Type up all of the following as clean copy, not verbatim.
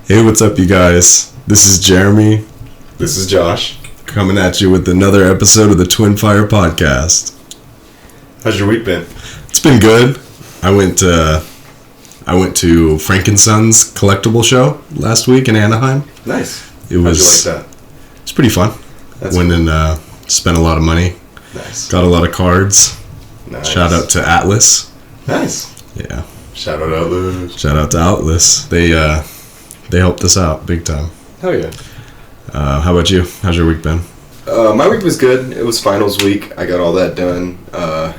Hey, what's up, you guys? This is Jeremy. This is Josh. Coming at you with another episode of the Twinfire Podcast. How's your week been? It's been good. I went to Frank & Son's collectible show last week in Anaheim. Nice. How'd you like that? It's pretty fun. Went and spent a lot of money. Nice. Got a lot of cards. Nice. Shout out to Atlas. Nice. Yeah. Shout out to Atlas. Shout out to Atlas. They helped us out big time. Hell yeah. How about you? How's your week been? My week was good. It was finals week. I got all that done.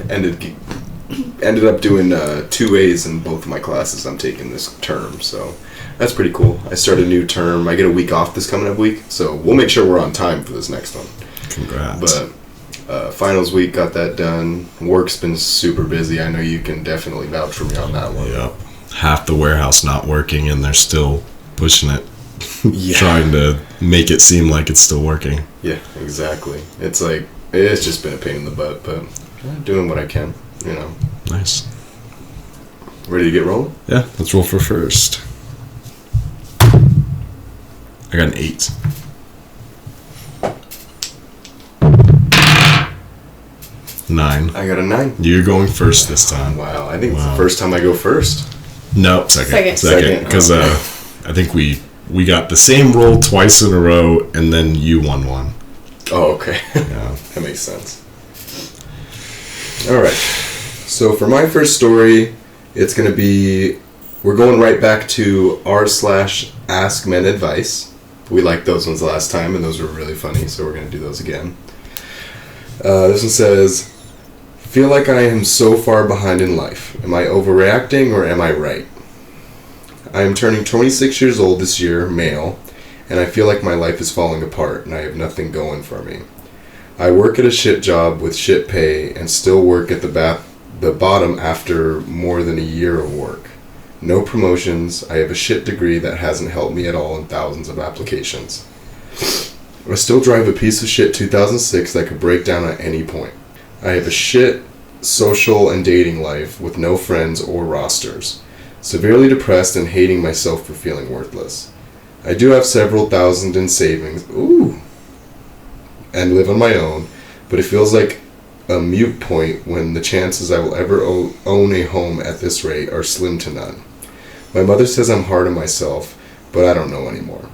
Ended up doing 2 A's in both of my classes I'm taking this term, so that's pretty cool. I start a new term. I get a week off this coming up week, so we'll make sure we're on time for this next one. Congrats. But finals week, got that done. Work's been super busy. I know you can definitely vouch for me on that one. Yep. Half the warehouse not working, and they're still pushing it. Yeah. Trying to make it seem like it's still working. Yeah, exactly. It's just been a pain in the butt, but I'm doing what I can, you know. Nice. Ready to get rolling? Yeah, let's roll for first. I got an 8. Nine. I got a 9. You're going first this time. Wow, I think it's the first time I go first. No, second. Because I think we got the same roll twice in a row, and then you won one. Oh, okay. Yeah. That makes sense. All right. So for my first story, it's going to be, we're going right back to r/Ask Men Advice. We liked those ones last time, and those were really funny, so we're going to do those again. This one says, feel like I am so far behind in life. Am I overreacting or am I right? I am turning 26 years old this year, male, and I feel like my life is falling apart and I have nothing going for me. I work at a shit job with shit pay and still work at the bottom after more than a year of work. No promotions. I have a shit degree that hasn't helped me at all in thousands of applications. I still drive a piece of shit 2006 that could break down at any point. I have a shit social and dating life with no friends or rosters. Severely depressed and hating myself for feeling worthless. I do have several thousand in savings, and live on my own, but it feels like a moot point when the chances I will ever own a home at this rate are slim to none. My mother says I'm hard on myself, but I don't know anymore.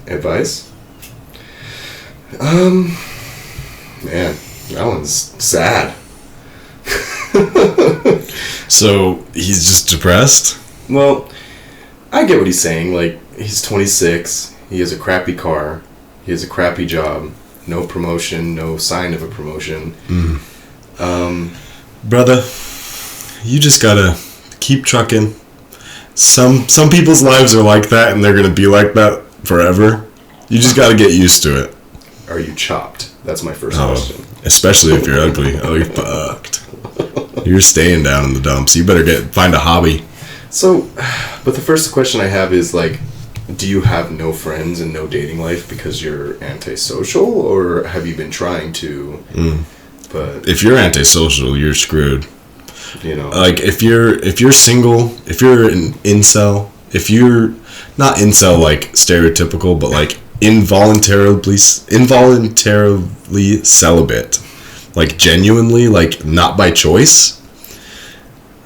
Advice? Man, that one's sad. So he's just depressed? Well, I get what he's saying. Like, he's 26, he has a crappy car, he has a crappy job, no promotion, no sign of a promotion. Brother, you just gotta keep trucking. Some people's lives are like that, and they're gonna be like that forever. You just gotta get used to it. Are you chopped? That's my first question. Especially if you're ugly. Oh, you're fucked. You're staying down in the dumps. You better find a hobby. So, but the first question I have is, like, do you have no friends and no dating life because you're antisocial, or have you been trying to? But if you're antisocial, you're screwed. You know, like if you're single, if you're an incel, if you're not incel like stereotypical, but like involuntarily celibate, like genuinely, like not by choice,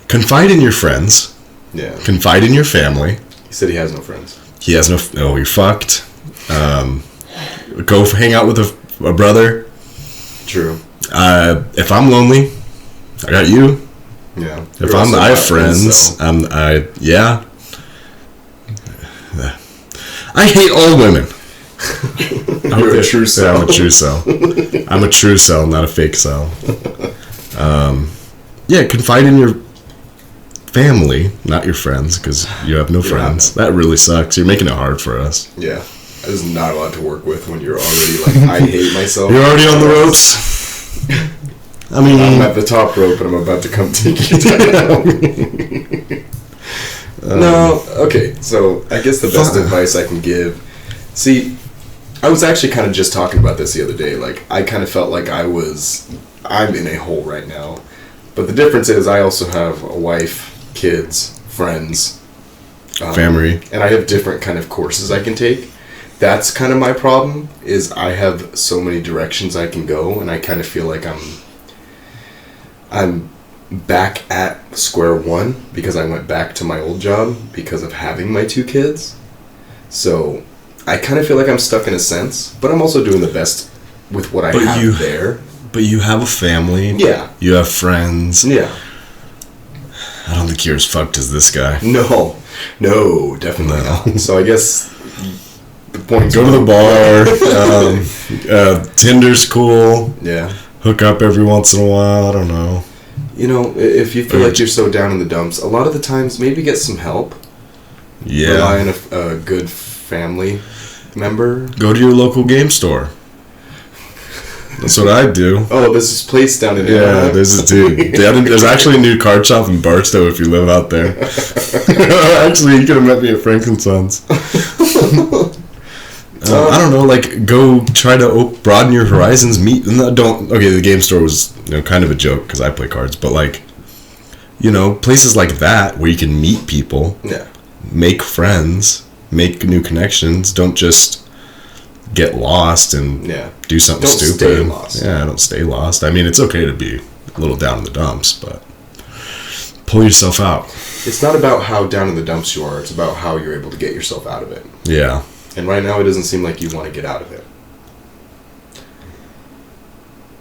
confide in your friends. Yeah. Confide in your family. He said he has no friends. He has no. Oh, you're fucked. Go hang out with a brother. True. If I'm lonely, I got you. Yeah. If I have friends, yeah. I hate all women. You're a true cell. I'm a true cell. I'm a true cell, not a fake cell. Yeah, confide in your family, not your friends, because you have no friends. That really sucks. You're making it hard for us. Yeah. That is not a lot to work with when you're already like, I hate myself. You're already on the ropes. I mean, I'm at the top rope and I'm about to come take you down. No, okay, so I guess the best advice I can give. See, I was actually kind of just talking about this the other day. Like, I kind of felt like I'm in a hole right now. But the difference is I also have a wife, kids, friends. family. And I have different kind of courses I can take. That's kind of my problem, is I have so many directions I can go, and I kind of feel like I'm back at square one because I went back to my old job because of having my 2 kids. So I kind of feel like I'm stuck in a sense, but I'm also doing the best with what I have there. But you have a family. Yeah. You have friends. Yeah. I don't think you're as fucked as this guy. No, definitely not. So I guess the point. Go to the bar. Tinder's cool. Yeah. Hook up every once in a while. I don't know. You know, if you feel like you're so down in the dumps, a lot of the times maybe get some help. Yeah. Rely on a good family member. Go to your local game store. That's what I do. Oh, there's this place down in Yeah, there's a dude. There's actually a new card shop in Barstow if you live out there. Actually, you could have met me at Franklin Sons. I don't know, like, go try to broaden your horizons, meet, okay, the game store was, kind of a joke, because I play cards, but, like, places like that, where you can meet people, make friends, make new connections, don't just get lost and do something stupid. Don't stay lost. Yeah, don't stay lost. I mean, it's okay to be a little down in the dumps, but pull yourself out. It's not about how down in the dumps you are, it's about how you're able to get yourself out of it. Yeah. And right now, it doesn't seem like you want to get out of it.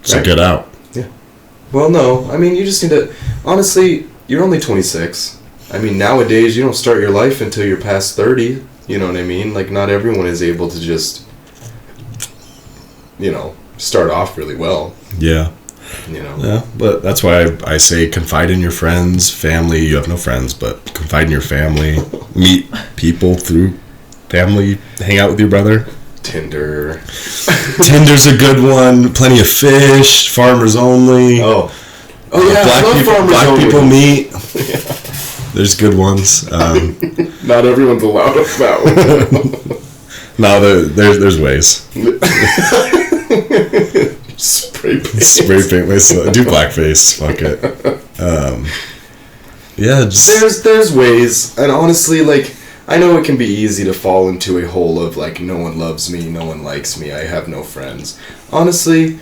So right? get out. Yeah. Well, no. I mean, you just need to... Honestly, you're only 26. I mean, nowadays, you don't start your life until you're past 30. You know what I mean? Like, not everyone is able to just, start off really well. Yeah. Yeah, but that's why I say confide in your friends, family. You have no friends, but confide in your family. Meet people through family. Hang out with your brother. Tinder. Tinder's a good one. Plenty of fish. Farmers only. Oh yeah. Black people meet. Yeah. There's good ones. Not everyone's allowed that one. No, there's ways. Spray paint. Do blackface. Fuck it. Yeah. There's ways, and honestly, like, I know it can be easy to fall into a hole of, like, no one loves me, no one likes me, I have no friends. Honestly,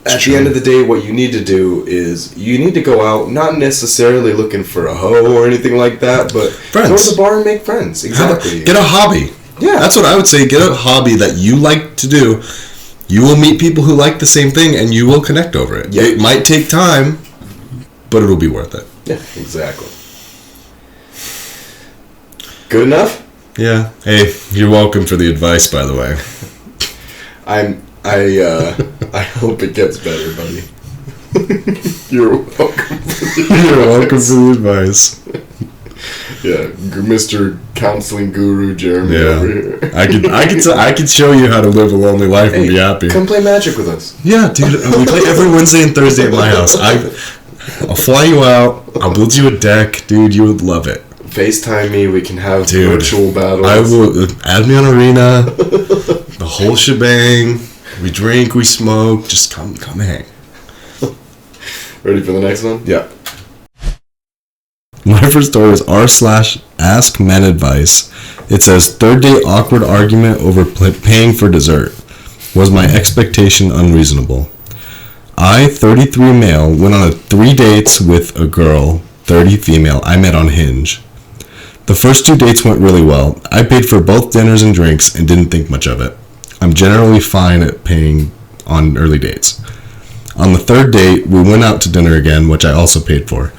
at the end of the day, what you need to do is you need to go out, not necessarily looking for a hoe or anything like that, but friends. Go to the bar and make friends. Exactly. Get a hobby. Yeah. That's what I would say. Get a hobby that you like to do. You will meet people who like the same thing, and you will connect over it. Yeah. It might take time, but it'll be worth it. Yeah, exactly. Good enough? Yeah. Hey, you're welcome for the advice, by the way. I hope it gets better, buddy. You're welcome. You're welcome for the advice. Yeah, Mr. Counseling Guru Jeremy over here. I could show you how to live a lonely life and be happy. Come play Magic with us. Yeah, dude. We play every Wednesday and Thursday at my house. I'll fly you out. I'll build you a deck, dude. You would love it. FaceTime me. We can have virtual battles. I will. Add me on Arena. The whole shebang. We drink. We smoke. Just come hang. Ready for the next one? Yeah. My first story is r/askmenadvice. It says, third day awkward argument over paying for dessert. Was my expectation unreasonable? I, 33 male, went on 3 dates with a girl, 30 female, I met on Hinge. The first 2 dates went really well. I paid for both dinners and drinks and didn't think much of it. I'm generally fine at paying on early dates. On the third date, we went out to dinner again, which I also paid for.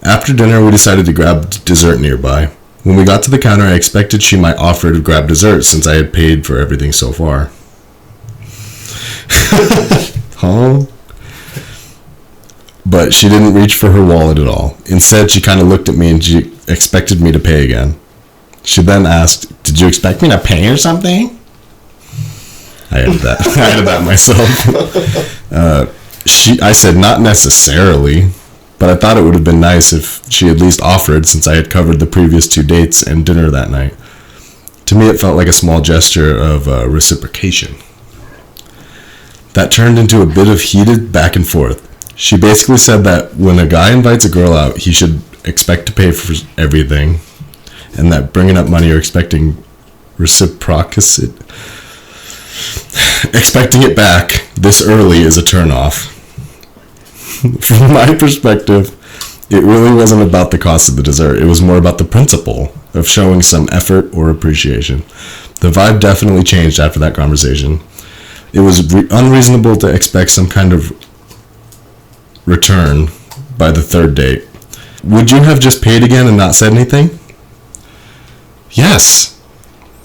After dinner, we decided to grab dessert nearby. When we got to the counter, I expected she might offer to grab dessert since I had paid for everything so far. Huh? But she didn't reach for her wallet at all. Instead, she kind of looked at me and she expected me to pay again. She then asked, "Did you expect me to pay or something?" I added that myself. I said, "Not necessarily. But I thought it would have been nice if she at least offered since I had covered the previous 2 dates and dinner that night. To me, it felt like a small gesture of reciprocation. That turned into a bit of heated back and forth. She basically said that when a guy invites a girl out, he should expect to pay for everything. and that bringing up money or expecting expecting it back this early is a turnoff. From my perspective, it really wasn't about the cost of the dessert. It was more about the principle of showing some effort or appreciation. The vibe definitely changed after that conversation. It was unreasonable to expect some kind of return by the third date. Would you have just paid again and not said anything? Yes.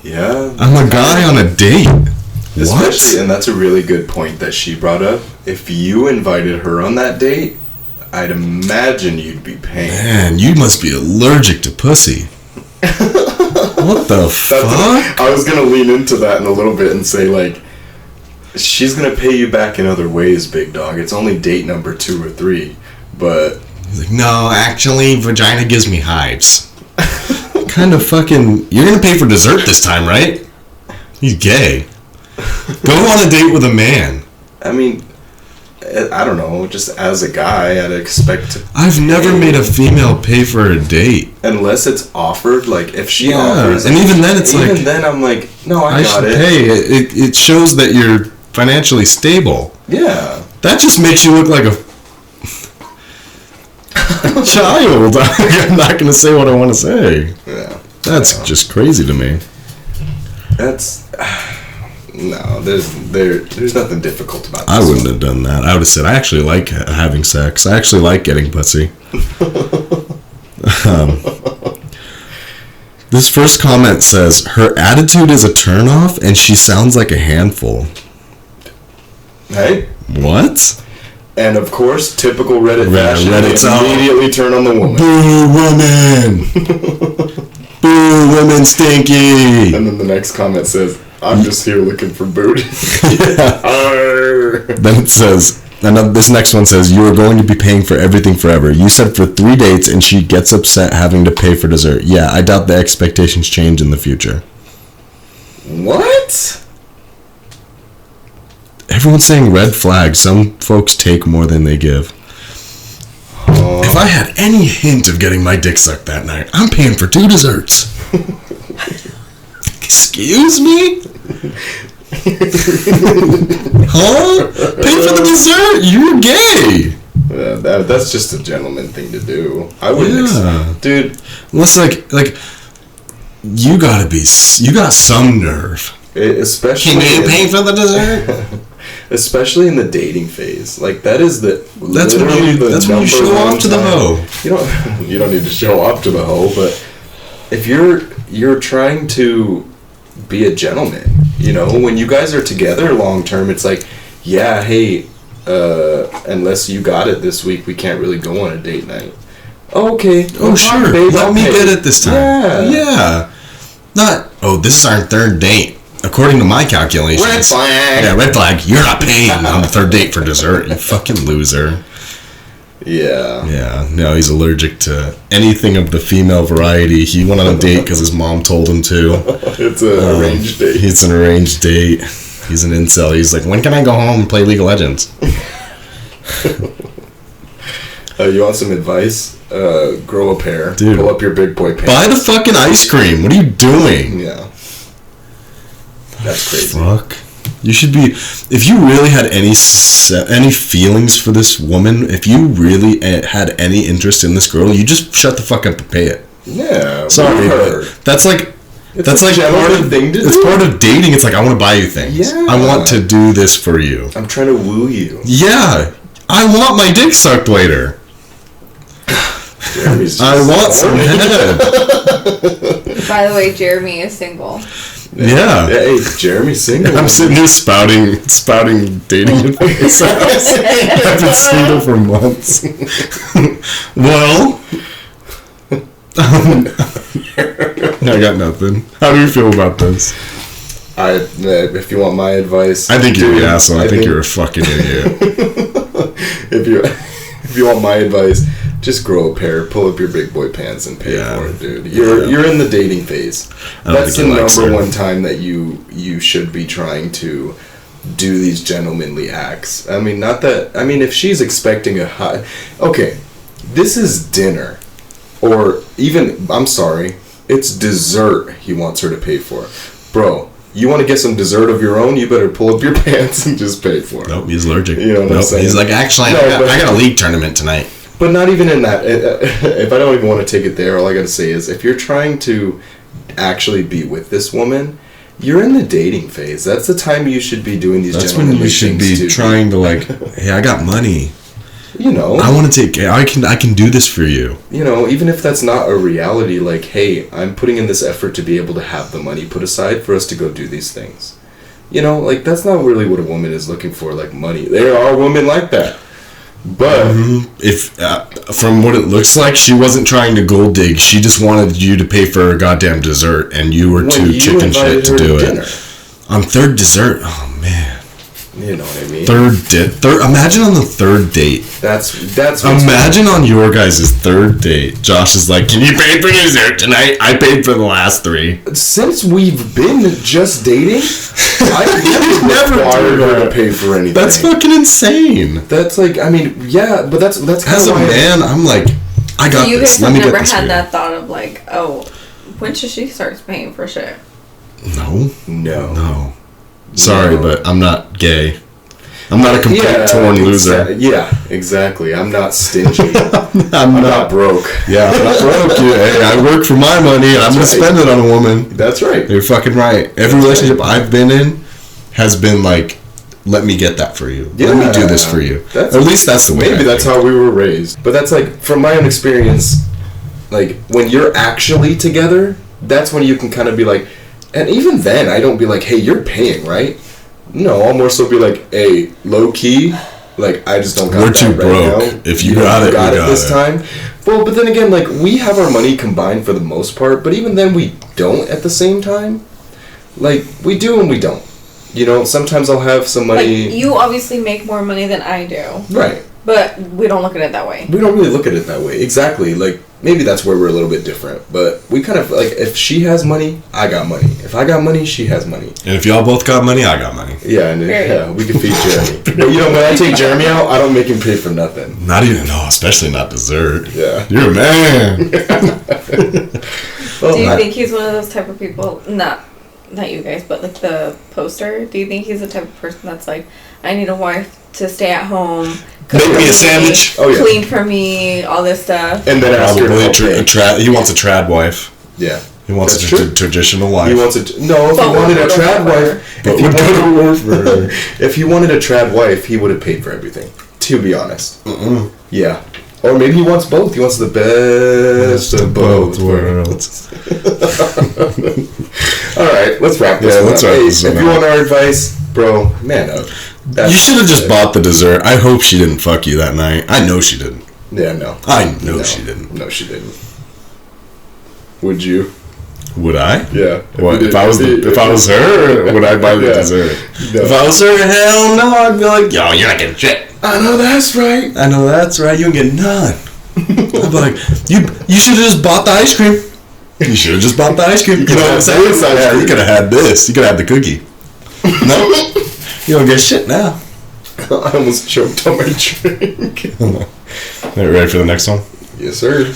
Yeah. I'm a guy on a date. Especially, What? and that's a really good point that she brought up. If you invited her on that date, I'd imagine you'd be paying. Man, you must be allergic to pussy. What the fuck? I was gonna lean into that in a little bit and say, like, she's gonna pay you back in other ways, big dog. It's only date number 2 or 3, but... He's like, no, actually, vagina gives me hives. Kind of fucking... You're gonna pay for dessert this time, right? He's gay. Go on a date with a man. I mean, I don't know, just as a guy, I'd expect to... I've never made a female pay for a date. Unless it's offered, like, if she offers... And even then, it's even then, I'm like, no, I got should it. pay. It shows that you're financially stable. Yeah. That just makes you look like a child. I'm not going to say what I want to say. Yeah. That's just crazy to me. That's... No, there's nothing difficult about this. I wouldn't have done that. I would have said, I actually like having sex. I actually like getting pussy. This first comment says, her attitude is a turnoff and she sounds like a handful. Hey? What? And of course, typical Reddit fashion, Reddit's immediately turn on the woman. Boo, woman! Boo, women stinky! And then the next comment says, I'm just here looking for booty. Then it says, and this next one says, you are going to be paying for everything forever. You said for 3 dates and she gets upset having to pay for dessert. Yeah, I doubt the expectations change in the future. What? Everyone's saying red flag. Some folks take more than they give. If I had any hint of getting my dick sucked that night, I'm paying for 2 desserts. Excuse me? Huh? Pay for the dessert? You're gay. That's just a gentleman thing to do. I wouldn't. Dude. Unless like you got some nerve. Especially. Can you pay for the dessert? Especially in the dating phase, like that's when you show off to the hoe. You don't need to show off to the hoe, but if you're trying to be a gentleman, when you guys are together long term, it's like, yeah, hey, unless you got it this week, we can't really go on a date night. Oh, okay. Oh, sure. Babe, Let me get it this time. Yeah. Not, this is our 3rd date. According to my calculations. Red flag. Yeah, red flag. You're not paying on the 3rd date for dessert, you fucking loser. Yeah. Yeah. No, he's allergic to anything of the female variety. He went on a date because his mom told him to. It's an arranged date. It's an arranged date. He's an incel. He's like, when can I go home and play League of Legends? You want some advice? Grow a pair. Dude. Pull up your big boy pants. Buy the fucking ice cream. What are you doing? Yeah. That's crazy. Fuck. You should be... If you really had any feelings for this woman, if you really had any interest in this girl, you just shut the fuck up and pay it. Yeah. Sorry, but that's like... That's like part of thing to do. It's part of dating. It's like, I want to buy you things. Yeah. I want to do this for you. I'm trying to woo you. Yeah. I want my dick sucked later. I want some head. By the way, Jeremy is single. Yeah. Hey, Jeremy's single. I'm sitting here spouting dating advice. I've been single for months. Well, I got nothing. How do you feel about this? If you want my advice, I think you're an asshole. I think you're a fucking idiot. If you want my advice, just grow a pair, pull up your big boy pants, and pay for it, dude. You're in the dating phase. That's the number one time that you should be trying to do these gentlemanly acts. I mean, if she's expecting a high... Okay, this is dinner. Or even, I'm sorry, It's dessert he wants her to pay for. Bro, you want to get some dessert of your own, you better pull up your pants and just pay for it. Nope, he's allergic. You know what I'm saying? He's like, actually, I got a league tournament tonight. But not even in that. If I don't even want to take it there, all I got to say is, if you're trying to actually be with this woman, you're in the dating phase. That's the time you should be doing these. That's when you should be trying to like, hey, I got money. You know, I want to take. I can do this for you. You know, even if that's not a reality, like, hey, I'm putting in this effort to be able to have the money put aside for us to go do these things. You know, like, that's not really what a woman is looking for, like money. There are women like that. But if from what it looks like, she wasn't trying to gold dig. She just wanted you to pay for her goddamn dessert, and you were too chicken shit to do it. On third dessert, oh man. You know what I mean? Third. Imagine on the third date. That's. Imagine on your guys' third date. Josh is like, "Can you pay for dessert tonight? I paid for the last 3." Since we've been just dating, I've never required her to pay for anything. That's fucking insane. That's like, I mean, yeah, but that's as a man, I'm like, I got you this. guys have never had that thought of like, oh, when should she start paying for shit? No. Sorry, but I'm not gay. I'm not a complete torn loser. Yeah, exactly. I'm not stingy. I'm not broke. Yeah, I'm not broke. Hey, I work for my money, and I'm going to spend it on a woman. That's right. You're fucking right. Every relationship I've been in has been like, let me get that for you. Yeah, let me do this for you. Or at least that's the way. Maybe that's how we were raised. But that's like, from my own experience, like, when you're actually together, that's when you can kind of be like, and even then, I don't be like, hey, you're paying, right? No, I'll more so be like, hey, low key, like, I just don't got we're that too right broke. now. If you got it, got it this time. Well, but then again, like, we have our money combined for the most part, but even then we don't at the same time. Like, we do and we don't. You know, sometimes I'll have some money. Like, you obviously make more money than I do. Right. But we don't look at it that way. We don't really look at it that way. Exactly. Like, maybe that's where we're a little bit different. But we kind of, like, if she has money, I got money. If I got money, she has money. And if y'all both got money, I got money. Yeah, and yeah, we can feed Jeremy. But, you know, when I take Jeremy out, I don't make him pay for nothing. Not even, no, especially not dessert. Yeah. You're a man. Well, do you think he's one of those type of people, not you guys, but like the poster, do you think he's the type of person that's like, I need a wife to stay at home, make me a sandwich, clean for me, all this stuff, and then ask her he wants a trad wife. Yeah, he wants a traditional wife. He wants if he wanted a trad wife, if he wanted a trad wife, he would have paid for everything. To be honest, yeah. Or maybe he wants both. He wants the best of both worlds. All right, let's wrap this one up. If you want our advice, bro, man up. You should have just bought the dessert. I hope she didn't fuck you that night. I know she didn't. Yeah, no. I know she didn't. No, she didn't. Would you? Would I? Yeah. What if I was her? Would I buy the dessert? No. If I was her, hell no. I'd be like, yo, you're not getting shit. I know that's right. You don't get none. I'd be like, you should have just bought the ice cream. You should have just bought the ice cream. You know what I'm saying? Yeah, you could have had this. You could have had the cookie. No, you don't get shit now. I almost choked on my drink. Ready for the next one? Yes, sir.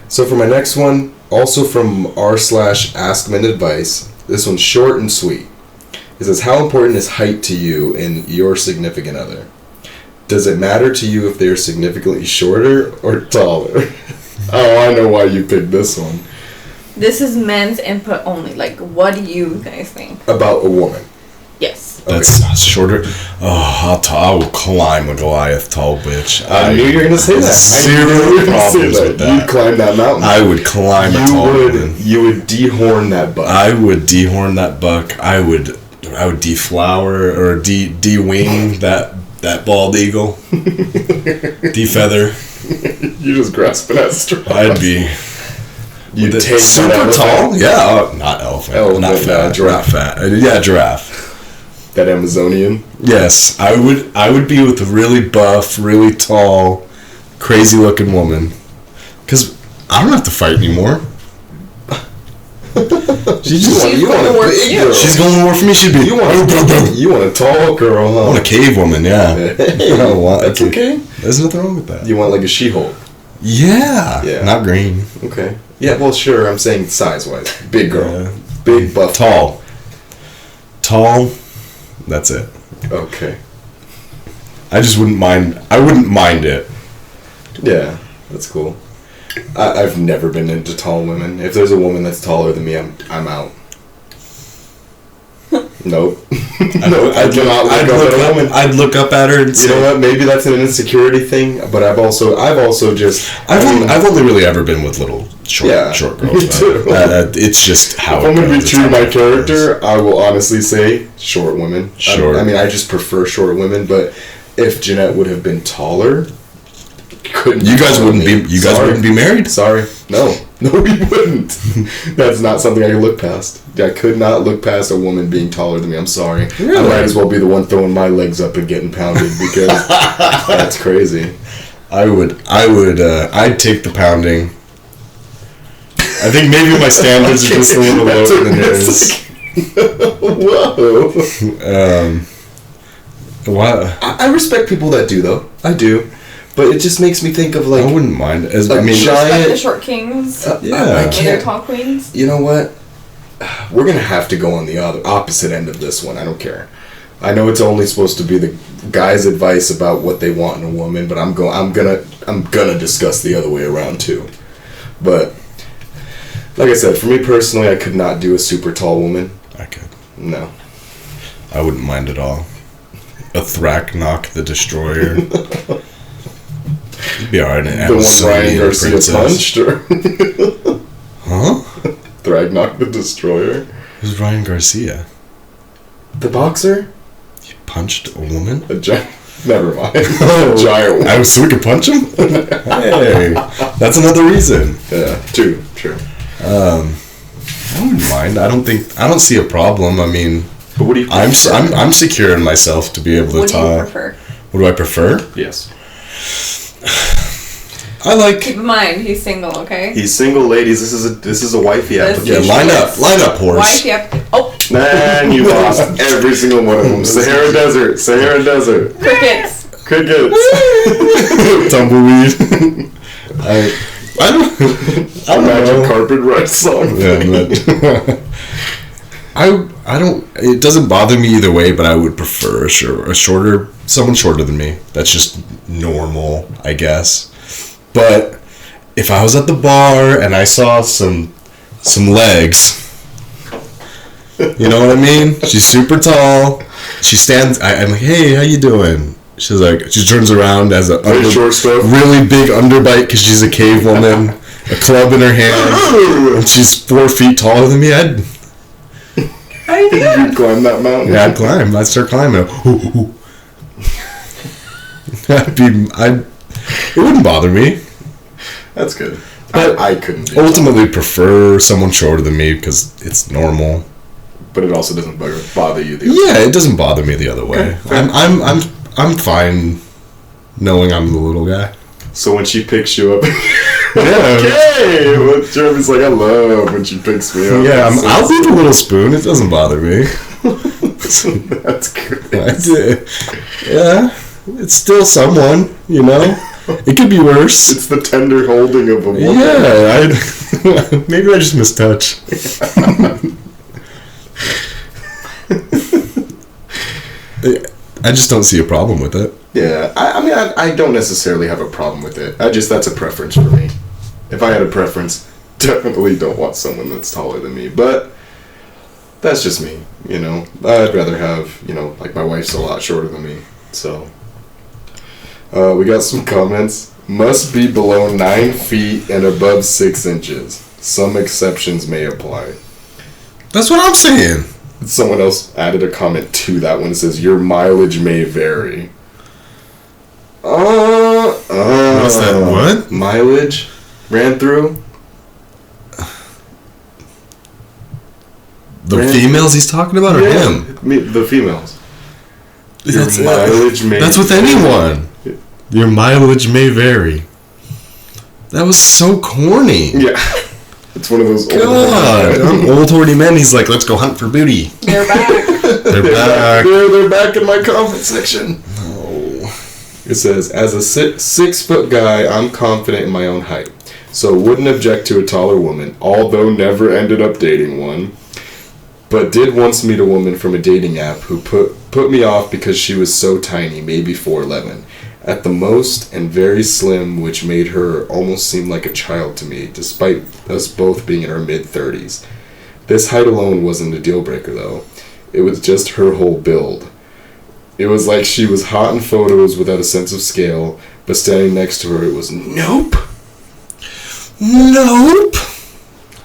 So for my next one, also from r/AskMenAdvice, this one's short and sweet. It says, how important is height to you and your significant other? Does it matter to you if they're significantly shorter or taller? Oh, I know why you picked this one. This is men's input only. Like, what do you guys think? About a woman. Yes. That's shorter. Oh, I will climb a Goliath tall bitch. I knew you were going to say that. Zero problems with that. You'd climb that mountain. I would climb a tall woman. You would dehorn that buck. I would dehorn that buck. I would deflower or de-wing that bald eagle. Defeather. You're just grasping at straws. I'd be... You take super tall? Yeah, not elephant. Not fat. Giraffe. Not fat. Yeah, giraffe. That Amazonian? Yes, I would be with a really buff, really tall, crazy looking woman. Because I don't have to fight anymore. She's going to work for you. She's going to work for me. She'd be. You want a tall girl, huh? I want a cave woman, yeah. That's okay. There's nothing wrong with that. You want like a She-Hulk. Yeah. Not green. Okay. Yeah, well, sure. I'm saying size-wise. Big girl. Yeah. Big, buff. Tall. That's it. Okay. I just wouldn't mind. I wouldn't mind it. Yeah, that's cool. I've never been into tall women. If there's a woman that's taller than me, I'm out. Nope. I'd look up at her and say, you know what? Maybe that's an insecurity thing, but I've also just. I've only really ever been with little short girls. Me too. It's just how. If I'm gonna be true to my character, I will honestly say short women. Short. I mean, I just prefer short women. But if Jeanette would have been taller, you guys wouldn't be married. Sorry, no, we wouldn't. That's not something I could look past. I could not look past a woman being taller than me. I'm sorry. Really? I might as well be the one throwing my legs up and getting pounded because that's crazy. I'd take the pounding. I think maybe my standards are just a little lower than yours. Whoa. What? I respect people that do, though. I do. But it just makes me think of, like... I wouldn't mind. Giant... the short kings. I can't. Tall queens. You know what? We're going to have to go on the opposite end of this one. I don't care. I know it's only supposed to be the guy's advice about what they want in a woman, but I'm gonna discuss the other way around, too. But... like I said, for me personally, I could not do a super tall woman. I could. No. I wouldn't mind at all. A Thraknok the Destroyer. You'd be alright. The one Ryan Garcia punched, or... Huh? Thraknok the Destroyer? Who's Ryan Garcia? The boxer? He punched a woman? A giant... Never mind. A giant woman. So we could punch him? Hey, that's another reason. Yeah, true. I wouldn't mind. I don't see a problem. I mean, but what do you prefer? I'm secure in myself to be able to talk. What do you prefer? What do I prefer? Yes. I like. Keep in mind, he's single. Okay. He's single, ladies. This is a wifey application. Yeah, line up, horse. Wifey application. Oh. Man, you lost every single one of them. Sahara Desert. Crickets. Tumbleweed. I don't Magic Carpet Ride song. Yeah, I don't. It doesn't bother me either way, but I would prefer someone shorter than me. That's just normal, I guess. But if I was at the bar and I saw some legs, you know what I mean? She's super tall. She stands. I'm like, hey, how you doing? She's like, she turns around as a really big underbite because she's a cave woman, a club in her hand, and she's 4 feet taller than me. You'd climb that mountain. Yeah, I'd start climbing. It wouldn't bother me. That's good. But I couldn't. Ultimately, prefer someone shorter than me because it's normal. But it also doesn't bother you. It doesn't bother me the other way. Okay. I'm fine knowing I'm the little guy. So when she picks you up, okay. Well, Jeremy's like, I love when she picks me up. Yeah, I'll be the little spoon. It doesn't bother me. That's good. Yeah, it's still someone, you know. It could be worse. It's the tender holding of a woman. Yeah, maybe I just mistouch. I just don't see a problem with it. Yeah, I mean, I don't necessarily have a problem with it. That's a preference for me. If I had a preference, definitely don't want someone that's taller than me. But that's just me, you know. I'd rather have, like my wife's a lot shorter than me. So, we got some comments. Must be below 9 feet and above 6 inches. Some exceptions may apply. That's what I'm saying. Someone else added a comment to that one. It says, your mileage may vary. What's that? What? Mileage? Ran through? The females he's talking about, or him? The females. That's with anyone. Your mileage may vary. That was so corny. Yeah. It's one of those old horny men. He's like, let's go hunt for booty. They're back. They're back. They're back in my comment section. No. It says, as a 6-foot guy, I'm confident in my own height, so wouldn't object to a taller woman, although never ended up dating one. But did once meet a woman from a dating app who put me off because she was so tiny, maybe 4'11", at the most, and very slim, which made her almost seem like a child to me, despite us both being in our mid-30s. This height alone wasn't a deal breaker, though. It was just her whole build. It was like she was hot in photos without a sense of scale, but standing next to her, it was nope. Nope.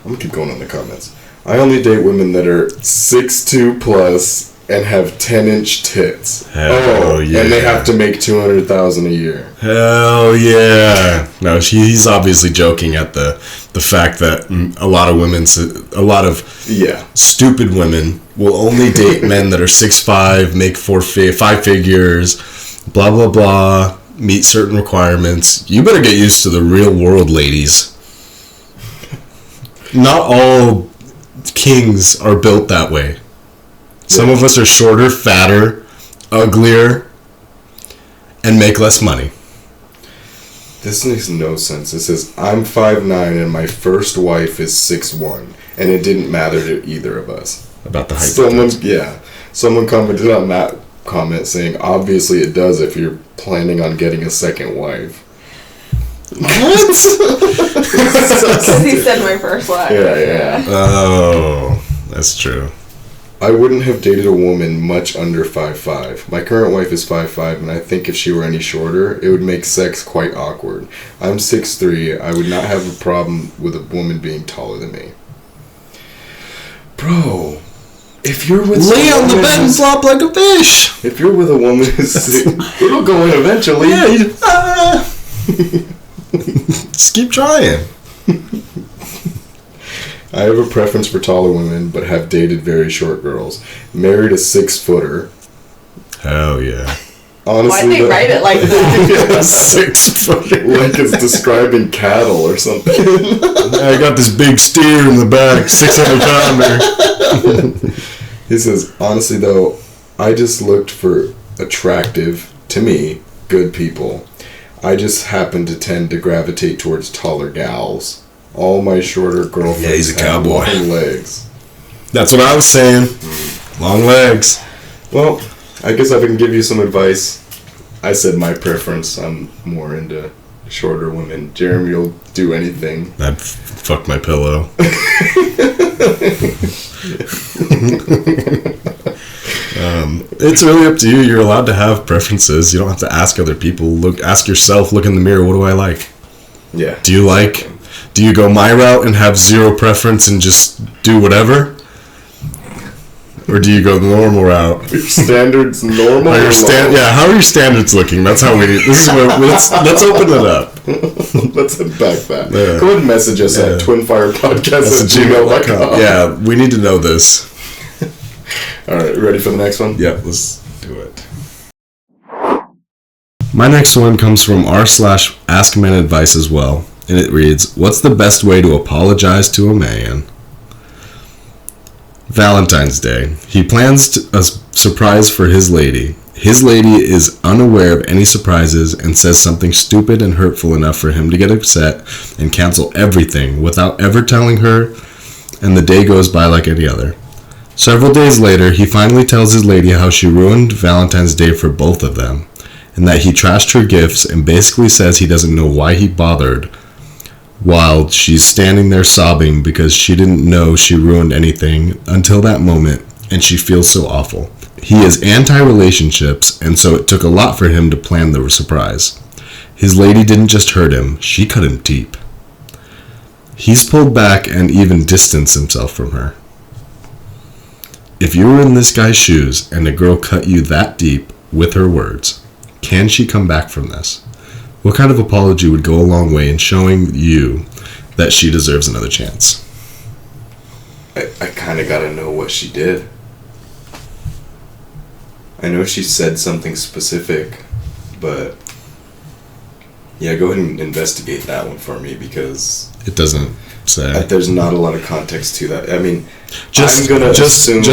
I'm gonna keep going in the comments. I only date women that are 6'2" plus and have 10-inch tits. Hell yeah. And they have to make $200,000 a year. Hell yeah. No, he's obviously joking at the fact that a lot of stupid women will only date men that are 6'5", make 5 figures, blah, blah, blah, meet certain requirements. You better get used to the real world, ladies. Not all kings are built that way. Some of us are shorter, fatter, uglier, and make less money. This makes no sense. It says, I'm 5'9", and my first wife is 6'1", and it didn't matter to either of us. About the height. Someone commented on that comment saying, obviously it does if you're planning on getting a second wife. What? Because he said my first wife. Yeah. Oh, that's true. I wouldn't have dated a woman much under 5'5". My current wife is 5'5", and I think if she were any shorter, it would make sex quite awkward. I'm 6'3". I would not have a problem with a woman being taller than me. Bro, if you're with lay on the bed and flop like a fish. If you're with a woman who's it'll go in eventually. Yeah, just keep trying. I have a preference for taller women, but have dated very short girls. Married a 6-footer. Hell yeah. Honestly, why'd they write it like that? Yeah, 6-footer. Like it's describing cattle or something. I got this big steer in the back, 600-pounder. He says, honestly though, I just looked for attractive, to me, good people. I just happen to tend to gravitate towards taller gals. All my shorter girlfriends he's a have cowboy. long legs. That's what I was saying. Long legs. Well, I guess I can give you some advice. I said my preference. I'm more into shorter women. Jeremy will do anything. I'd fuck my pillow. It's really up to you. You're allowed to have preferences. You don't have to ask other people. Ask yourself. Look in the mirror. What do I like? Yeah. Do you go my route and have zero preference and just do whatever? Or do you go the normal route? Your standards normal? How are your standards looking? That's how we need. This is where let's open it up. Let's unpack that. Yeah. Go ahead and message us at Twinfire Podcast at gmail.com. Yeah, we need to know this. Alright, ready for the next one? Yeah, let's do it. My next one comes from r/AskMenAdvice as well, and it reads, what's the best way to apologize to a man? Valentine's Day. He plans a surprise for his lady. His lady is unaware of any surprises and says something stupid and hurtful enough for him to get upset and cancel everything without ever telling her, and the day goes by like any other. Several days later, he finally tells his lady how she ruined Valentine's Day for both of them, and that he trashed her gifts, and basically says he doesn't know why he bothered, while she's standing there sobbing because she didn't know she ruined anything until that moment, and she feels so awful. He is anti-relationships, and so it took a lot for him to plan the surprise. His lady didn't just hurt him, she cut him deep. He's pulled back and even distanced himself from her. If you were in this guy's shoes and a girl cut you that deep with her words, can she come back from this? What kind of apology would go a long way in showing you that she deserves another chance? I kind of got to know what she did. I know she said something specific, but yeah, go ahead and investigate that one for me, because it doesn't say. There's not a lot of context to that. I mean, I'm gonna assume.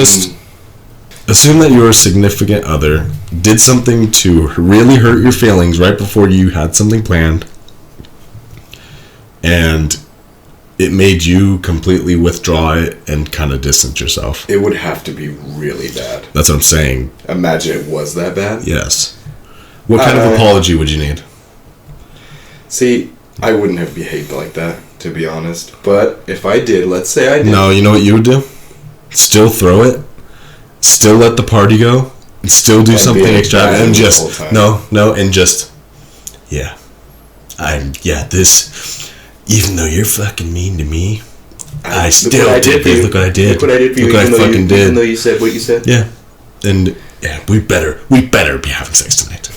Assume that your significant other did something to really hurt your feelings right before you had something planned, and it made you completely withdraw it and kind of distance yourself. It would have to be really bad. That's what I'm saying. Imagine it was that bad. Yes. What kind of apology would you need? See, I wouldn't have behaved like that, to be honest. But if I did, let's say I did. No, you know what you would do? Still throw it. Still let the party go. And still do something extravagant. And just, and just, this, even though you're fucking mean to me, I still did this. Look what I did. Look what I did for you. Look what I fucking did. Even though you said what you said. Yeah. And, yeah, we better be having sex tonight.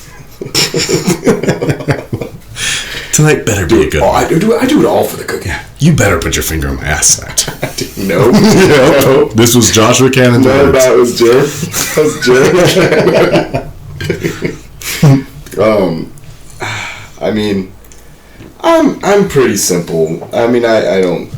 Tonight better be a good one. I do it all for the cooking. Yeah, you better put your finger on my ass tonight. No. This was Joshua Cannon's words. That was Jerry. I mean, I'm pretty simple. I mean, I don't.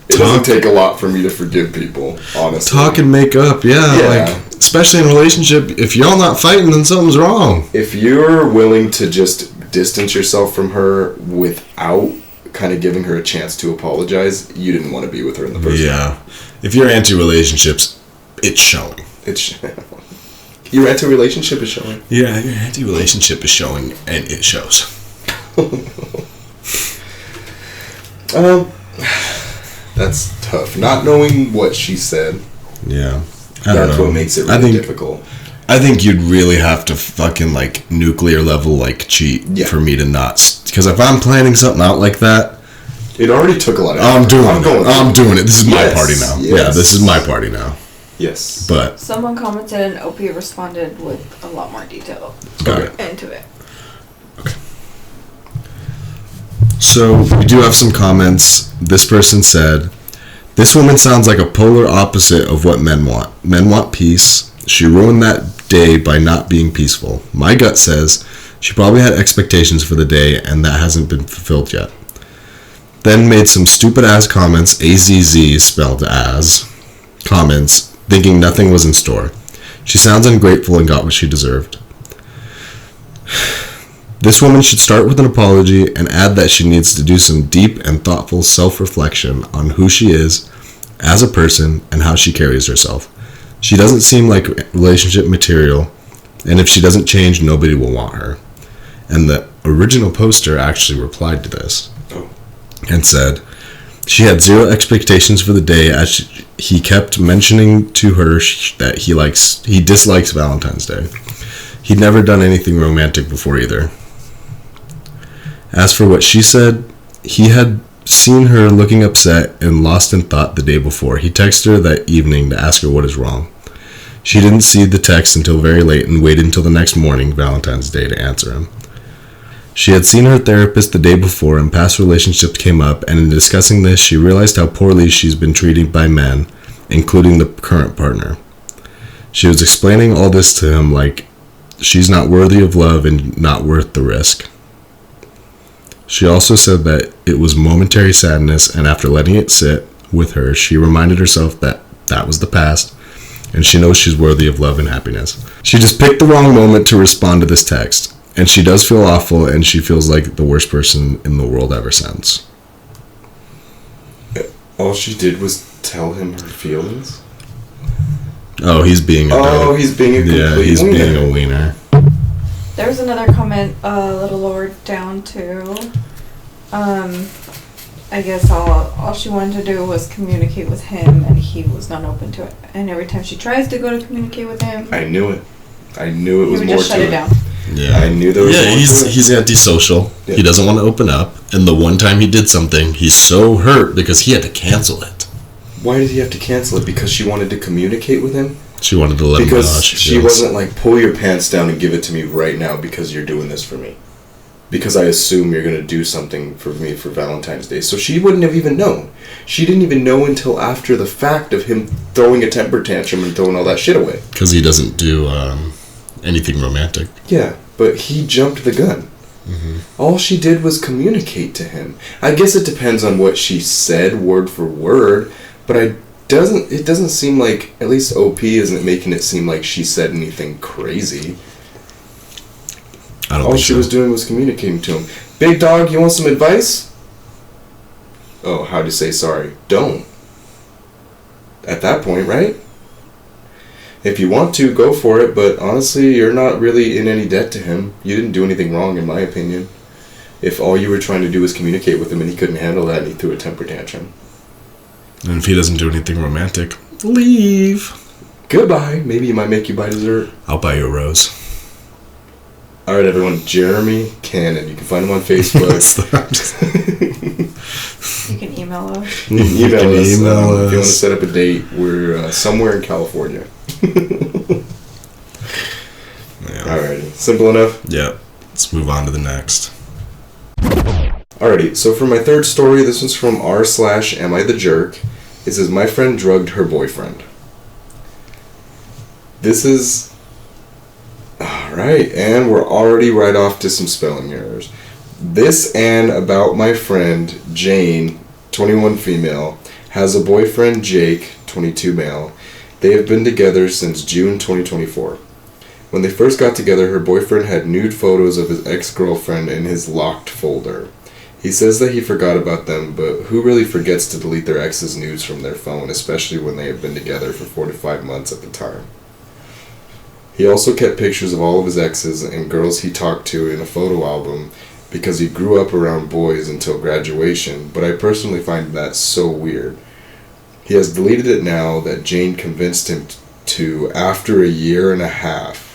It doesn't take a lot for me to forgive people, honestly. Talk and make up, like, especially in a relationship, if y'all not fighting, then something's wrong. If you're willing to just distance yourself from her without kind of giving her a chance to apologize, you didn't want to be with her in the first place. Yeah. If you're anti-relationships, it's showing. Your anti-relationship is showing? Yeah, your anti-relationship is showing, and it shows. That's tough. Not knowing what she said. Yeah. That's what makes it really difficult. I think you'd really have to fucking, like, nuclear level, like, cheat for me to not... Because if I'm planning something out like that... It already took a lot of I'm doing it. This is my party now. Yes. Yeah, this is my party now. Yes. But... Someone commented and OP responded with a lot more detail into it. Okay. So, we do have some comments. This person said, "This woman sounds like a polar opposite of what men want. Men want peace. She ruined that day by not being peaceful. My gut says she probably had expectations for the day and that hasn't been fulfilled yet." Then made some stupid ass comments, AZZ spelled as, comments, thinking nothing was in store. She sounds ungrateful and got what she deserved. This woman should start with an apology and add that she needs to do some deep and thoughtful self-reflection on who she is as a person and how she carries herself. She doesn't seem like relationship material, and if she doesn't change, nobody will want her. And the original poster actually replied to this and said, she had zero expectations for the day as he kept mentioning to her that he dislikes Valentine's Day. He'd never done anything romantic before either. As for what she said, he had seen her looking upset and lost in thought the day before. He texted her that evening to ask her what is wrong. She didn't see the text until very late and waited until the next morning, Valentine's Day, to answer him. She had seen her therapist the day before and past relationships came up, and in discussing this, she realized how poorly she's been treated by men, including the current partner. She was explaining all this to him like she's not worthy of love and not worth the risk. She also said that it was momentary sadness, and after letting it sit with her, she reminded herself that that was the past, and she knows she's worthy of love and happiness. She just picked the wrong moment to respond to this text, and she does feel awful, and she feels like the worst person in the world ever since. All she did was tell him her feelings? Oh, he's being a dope. He's being a complete he's wiener. being a wiener. There was another comment a little lower down too. I guess all she wanted to do was communicate with him, and he was not open to it. And every time she tries to go to communicate with him, I knew it. I knew it was he would more just shut to it down. Yeah, I knew there was more to it. He's antisocial. Yeah. He doesn't want to open up. And the one time he did something, he's so hurt because he had to cancel it. Why did he have to cancel it? Because she wanted to communicate with him? She wanted to let him know how she feels. She wasn't like, pull your pants down and give it to me right now because you're doing this for me. Because I assume you're going to do something for me for Valentine's Day. So she wouldn't have even known. She didn't even know until after the fact of him throwing a temper tantrum and throwing all that shit away. Because he doesn't do anything romantic. Yeah, but he jumped the gun. Mm-hmm. All she did was communicate to him. I guess it depends on what she said word for word, but doesn't seem like, at least OP isn't making it seem like she said anything crazy. All she was doing was communicating to him. Big dog, you want some advice? Oh, how'd you say sorry? Don't. At that point, right? If you want to, go for it, but honestly, you're not really in any debt to him. You didn't do anything wrong, in my opinion. If all you were trying to do was communicate with him and he couldn't handle that and he threw a temper tantrum. And if he doesn't do anything romantic, leave. Goodbye. Maybe he might make you buy dessert. I'll buy you a rose. Alright, everyone. Jeremy Cannon. You can find him on Facebook. You can email us. You can email us. If you want to set up a date, we're somewhere in California. Alrighty. Simple enough? Yeah. Let's move on to the next. Alrighty, so for my third story, this one's from r/Am I the Jerk. It says, my friend drugged her boyfriend. This is... Alright, and we're already right off to some spelling errors. This and about my friend, Jane, 21 female, has a boyfriend, Jake, 22 male. They have been together since June 2024. When they first got together, her boyfriend had nude photos of his ex-girlfriend in his locked folder. He says that he forgot about them, but who really forgets to delete their ex's nudes from their phone, especially when they have been together for 4 to 5 months at the time. He also kept pictures of all of his exes and girls he talked to in a photo album because he grew up around boys until graduation, but I personally find that so weird. He has deleted it now that Jane convinced him to after a year and a half.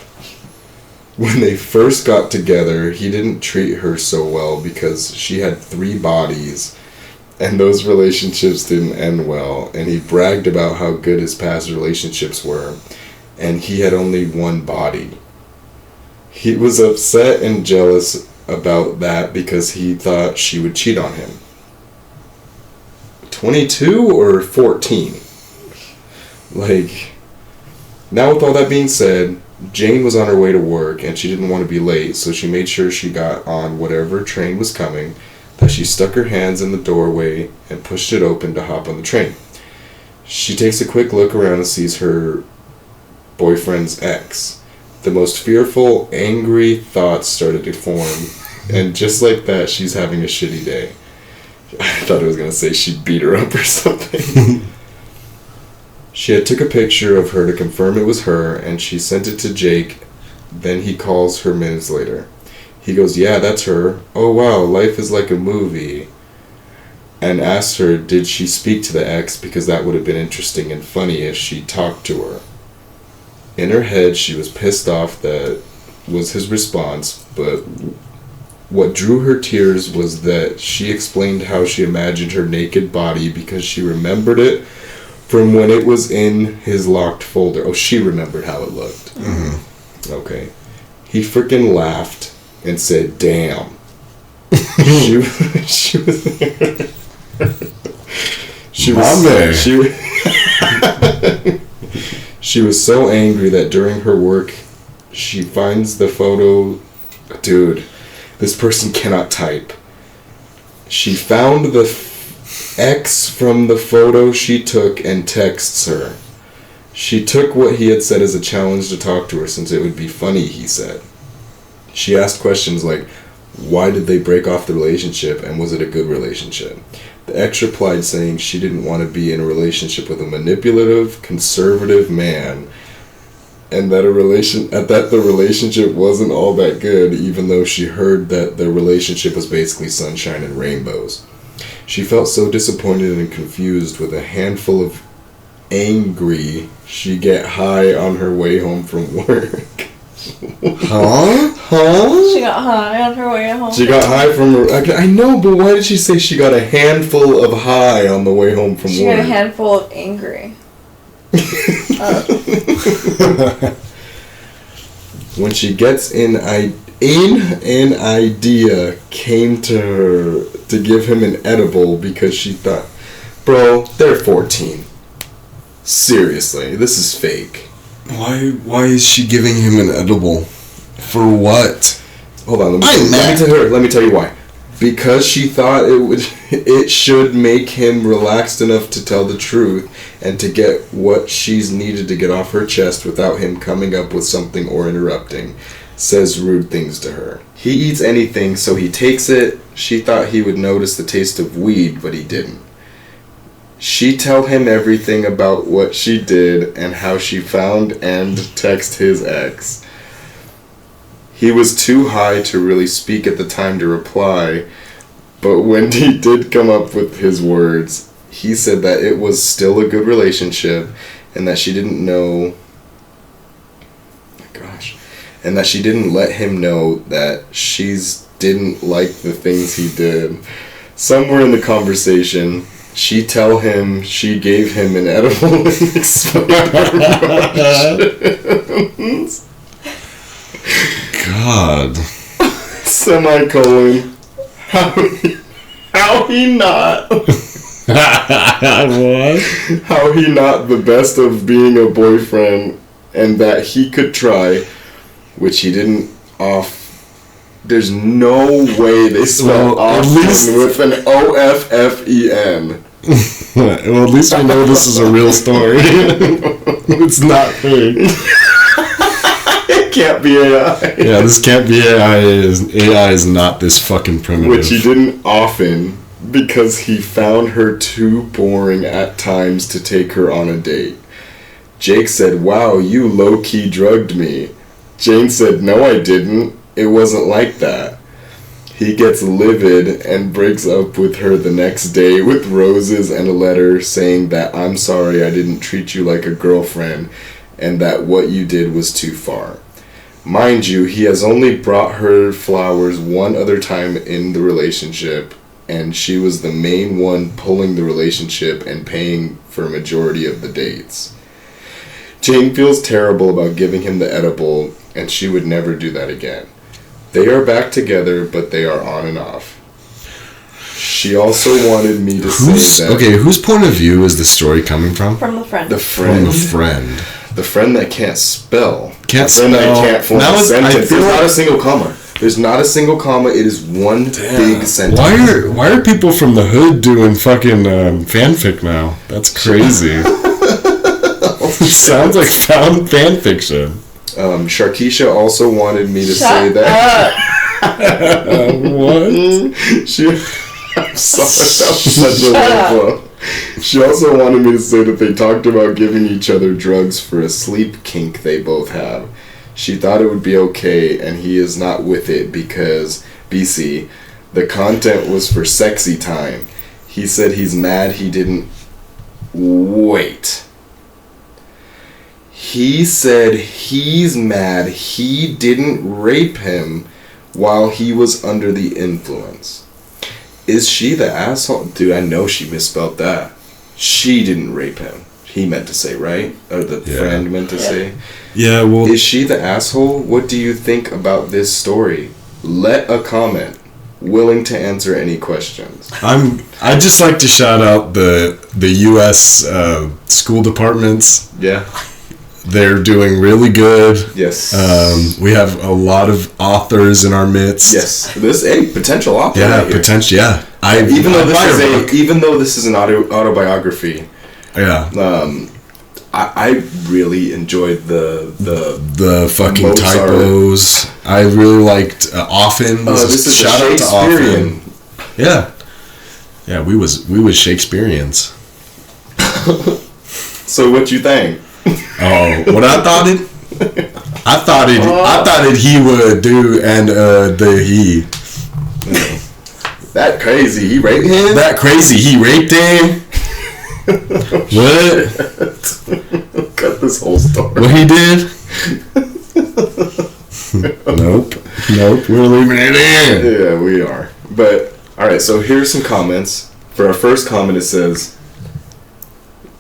When they first got together, he didn't treat her so well because she had 3 bodies, and those relationships didn't end well, and he bragged about how good his past relationships were, and he had only 1 body. He was upset and jealous about that because he thought she would cheat on him. 22 or 14? Like, now with all that being said, Jane was on her way to work and she didn't want to be late, so she made sure she got on whatever train was coming, that she stuck her hands in the doorway and pushed it open to hop on the train. She takes a quick look around and sees her boyfriend's ex. The most fearful, angry thoughts started to form, and just like that, she's having a shitty day. I thought it was going to say she beat her up or something. She had took a picture of her to confirm it was her, and she sent it to Jake. Then he calls her minutes later. He goes, yeah, that's her. Oh wow, life is like a movie. And asks her, did she speak to the ex, because that would have been interesting and funny if she talked to her. In her head, she was pissed off that was his response, but what drew her tears was that she explained how she imagined her naked body because she remembered it from when it was in his locked folder. Oh, she remembered how it looked. Mm-hmm. Okay. He freaking laughed and said, damn. she was so angry that during her work, she finds the photo. Dude, this person cannot type. She found the ex from the photo she took and texts her. She took what he had said as a challenge to talk to her since it would be funny, he said. She asked questions like, why did they break off the relationship and was it a good relationship? The ex replied saying she didn't want to be in a relationship with a manipulative, conservative man, and that the relationship wasn't all that good, even though she heard that the relationship was basically sunshine and rainbows. She felt so disappointed and confused with a handful of angry she get high on her way home from work. Huh? She got high on her way home. She got high from her... I know, but why did she say she got a handful of high on the way home from work? She got a handful of angry. When she gets an idea came to her to give him an edible because she thought, bro, they're 14. Seriously, this is fake. Why is she giving him an edible? For what? Hold on, let me tell you why. because she thought it should make him relaxed enough to tell the truth and to get what she's needed to get off her chest without him coming up with something or interrupting. Says rude things to her. He eats anything, so he takes it. She thought he would notice the taste of weed, but he didn't. She tell him everything about what she did and how she found and text his ex. He was too high to really speak at the time to reply, but when he did come up with his words, he said that it was still a good relationship and that she didn't know... and that she didn't let him know that she's didn't like the things he did. Somewhere in the conversation, she tell him she gave him an edible and explained her emotions. God. Semicolon. How he not? What? How he not the best of being a boyfriend and that he could try, which he didn't off. There's no way they spell often with an O-F-F-E-N. Well, at least we know this is a real story. It's not fake. It can't be AI. Yeah, this can't be AI. AI is not this fucking primitive. Which he didn't often because he found her too boring at times to take her on a date. Jake said, "Wow, you low-key drugged me." Jane said, "No, I didn't. It wasn't like that." He gets livid and breaks up with her the next day with roses and a letter saying that "I'm sorry I didn't treat you like a girlfriend and that what you did was too far." Mind you, he has only brought her flowers one other time in the relationship, and she was the main one pulling the relationship and paying for a majority of the dates. Jane feels terrible about giving him the edible, and she would never do that again. They are back together, but they are on and off. She also wanted me to say that... Okay, whose point of view is the story coming from? From the friend. The friend. From the friend. The friend that can't spell. Can't the friend spell. that can't form a sentence. There's like... not a single comma. There's not a single comma. It is one big sentence. Why are people from the hood doing fucking fanfic now? That's crazy. Sounds like found fan fiction. Sharkeisha also wanted me to say that. What? I'm sorry, that was such a low blow. She also wanted me to say that they talked about giving each other drugs for a sleep kink they both have. She thought it would be okay, and he is not with it because, BC, the content was for sexy time. He said he's mad he didn't... Wait. He said he's mad he didn't rape him while he was under the influence. Is she the asshole? Dude, I know she misspelled that. She didn't rape him. He meant to say, right? Or the friend meant to say. Yeah, well... Is she the asshole? What do you think about this story? Let a comment. Willing to answer any questions. I'd just like to shout out the U.S. School departments. Yeah. They're doing really good. Yes. We have a lot of authors in our midst. Yes. This a potential author. Yeah, right here. potential. Yeah. Even though this is an autobiography. Yeah. I really enjoyed the fucking Mozart. typos. I really liked Often. This is shout out to Shakespearean. Often. Yeah. Yeah, we was Shakespeareans. So what you think? Oh, what I thought it he would do, and he. That crazy, he raped him? That crazy, he raped him? What? Cut this whole story. What he did? Nope, we're leaving it in. Yeah, we are. But, alright, so here's some comments. For our first comment, it says...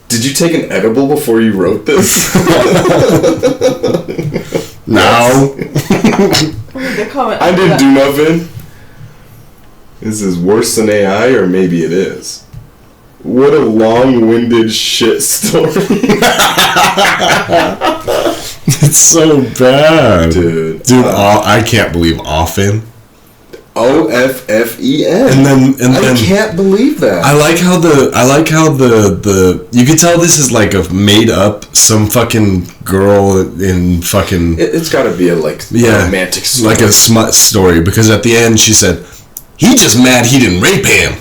Did you take an edible before you wrote this? No. I didn't do nothing. Is this worse than AI, or maybe it is? What a long-winded shit story. It's so bad. Dude, I can't believe Often. OFFEN. And then I can't believe that. I like how the you could tell this is like a made up some fucking girl in fucking. It's got to be a romantic story. Like a smut story, because at the end she said, "He just mad he didn't rape him."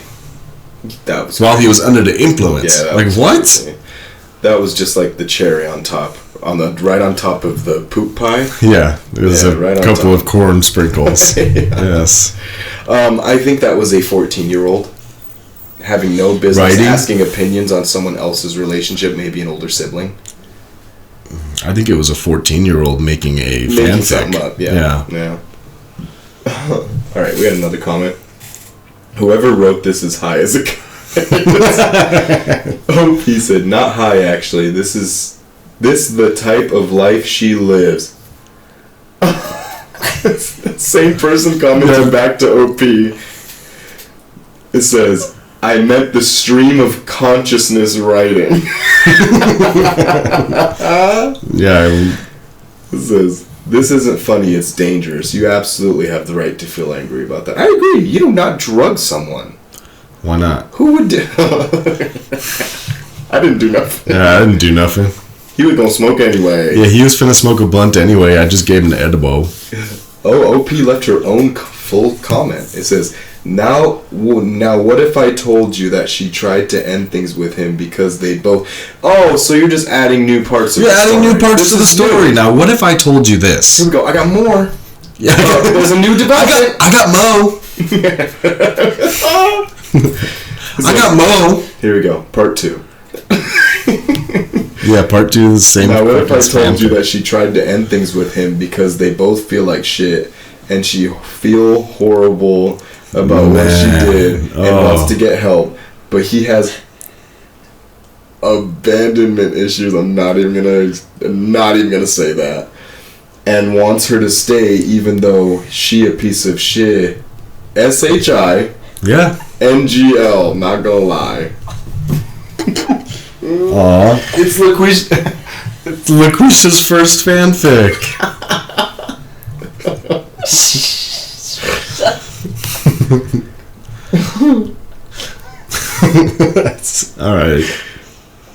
That was while he was under the influence. Yeah, like what? Crazy. That was just like the cherry on top. Right on top of the poop pie. Yeah, it was right couple of corn sprinkles. Yes. I think that was a 14-year-old having no business asking opinions on someone else's relationship, maybe an older sibling. I think it was a 14-year-old making a fanfic. Something up, yeah. All right, we had another comment. Whoever wrote this is high as a OP said, not high actually. This the type of life she lives. Same person commented back to OP. It says, I meant the stream of consciousness writing. Yeah. It says, this isn't funny, it's dangerous. You absolutely have the right to feel angry about that. I agree. You do not drug someone. Why not? Who would do... I didn't do nothing. Yeah, I didn't do nothing. He was gonna smoke anyway. Yeah, he was finna smoke a blunt anyway. I just gave him the edible. Oh, OP left her own full comment. It says, now what if I told you that she tried to end things with him because they both... Oh, so you're just adding new parts of the story. You're adding new parts to the story. Now, what if I told you this? Here we go. I got more. Yeah, there's a new development. I got Mo. I got Mo. Here we go. Part 2. Yeah, part 2 is the same. Now, what if I told you that she tried to end things with him because they both feel like shit and she feel horrible about what she did and wants to get help, but he has abandonment issues. I'm not even gonna say that, and wants her to stay even though she a piece of shit. SHI. Yeah. NGL. Not gonna lie. Aww. It's LaQuisha's first fanfic. Alright.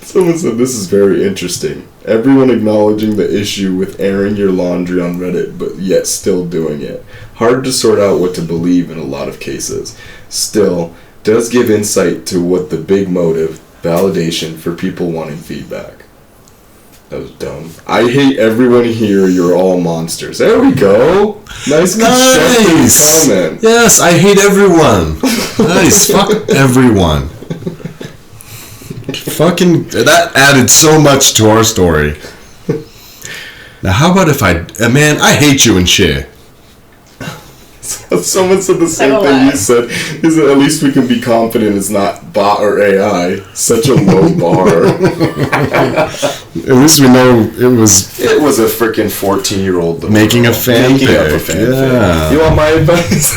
Someone said this is very interesting. Everyone acknowledging the issue with airing your laundry on Reddit, but yet still doing it. Hard to sort out what to believe in a lot of cases. Still, does give insight to what the big motive, validation for people wanting feedback. That was dumb. I hate everyone here. You're all monsters. There we go. Nice. Comment. Yes, I hate everyone. Nice. Fuck everyone. Fucking that added so much to our story. Now, how about if I hate you and shit. Someone said the same thing you said. Is that at least we can be confident it's not bot or AI. Such a low bar. At least we know it was. It was a freaking 14-year-old making a fanfic. Yeah. You want my advice?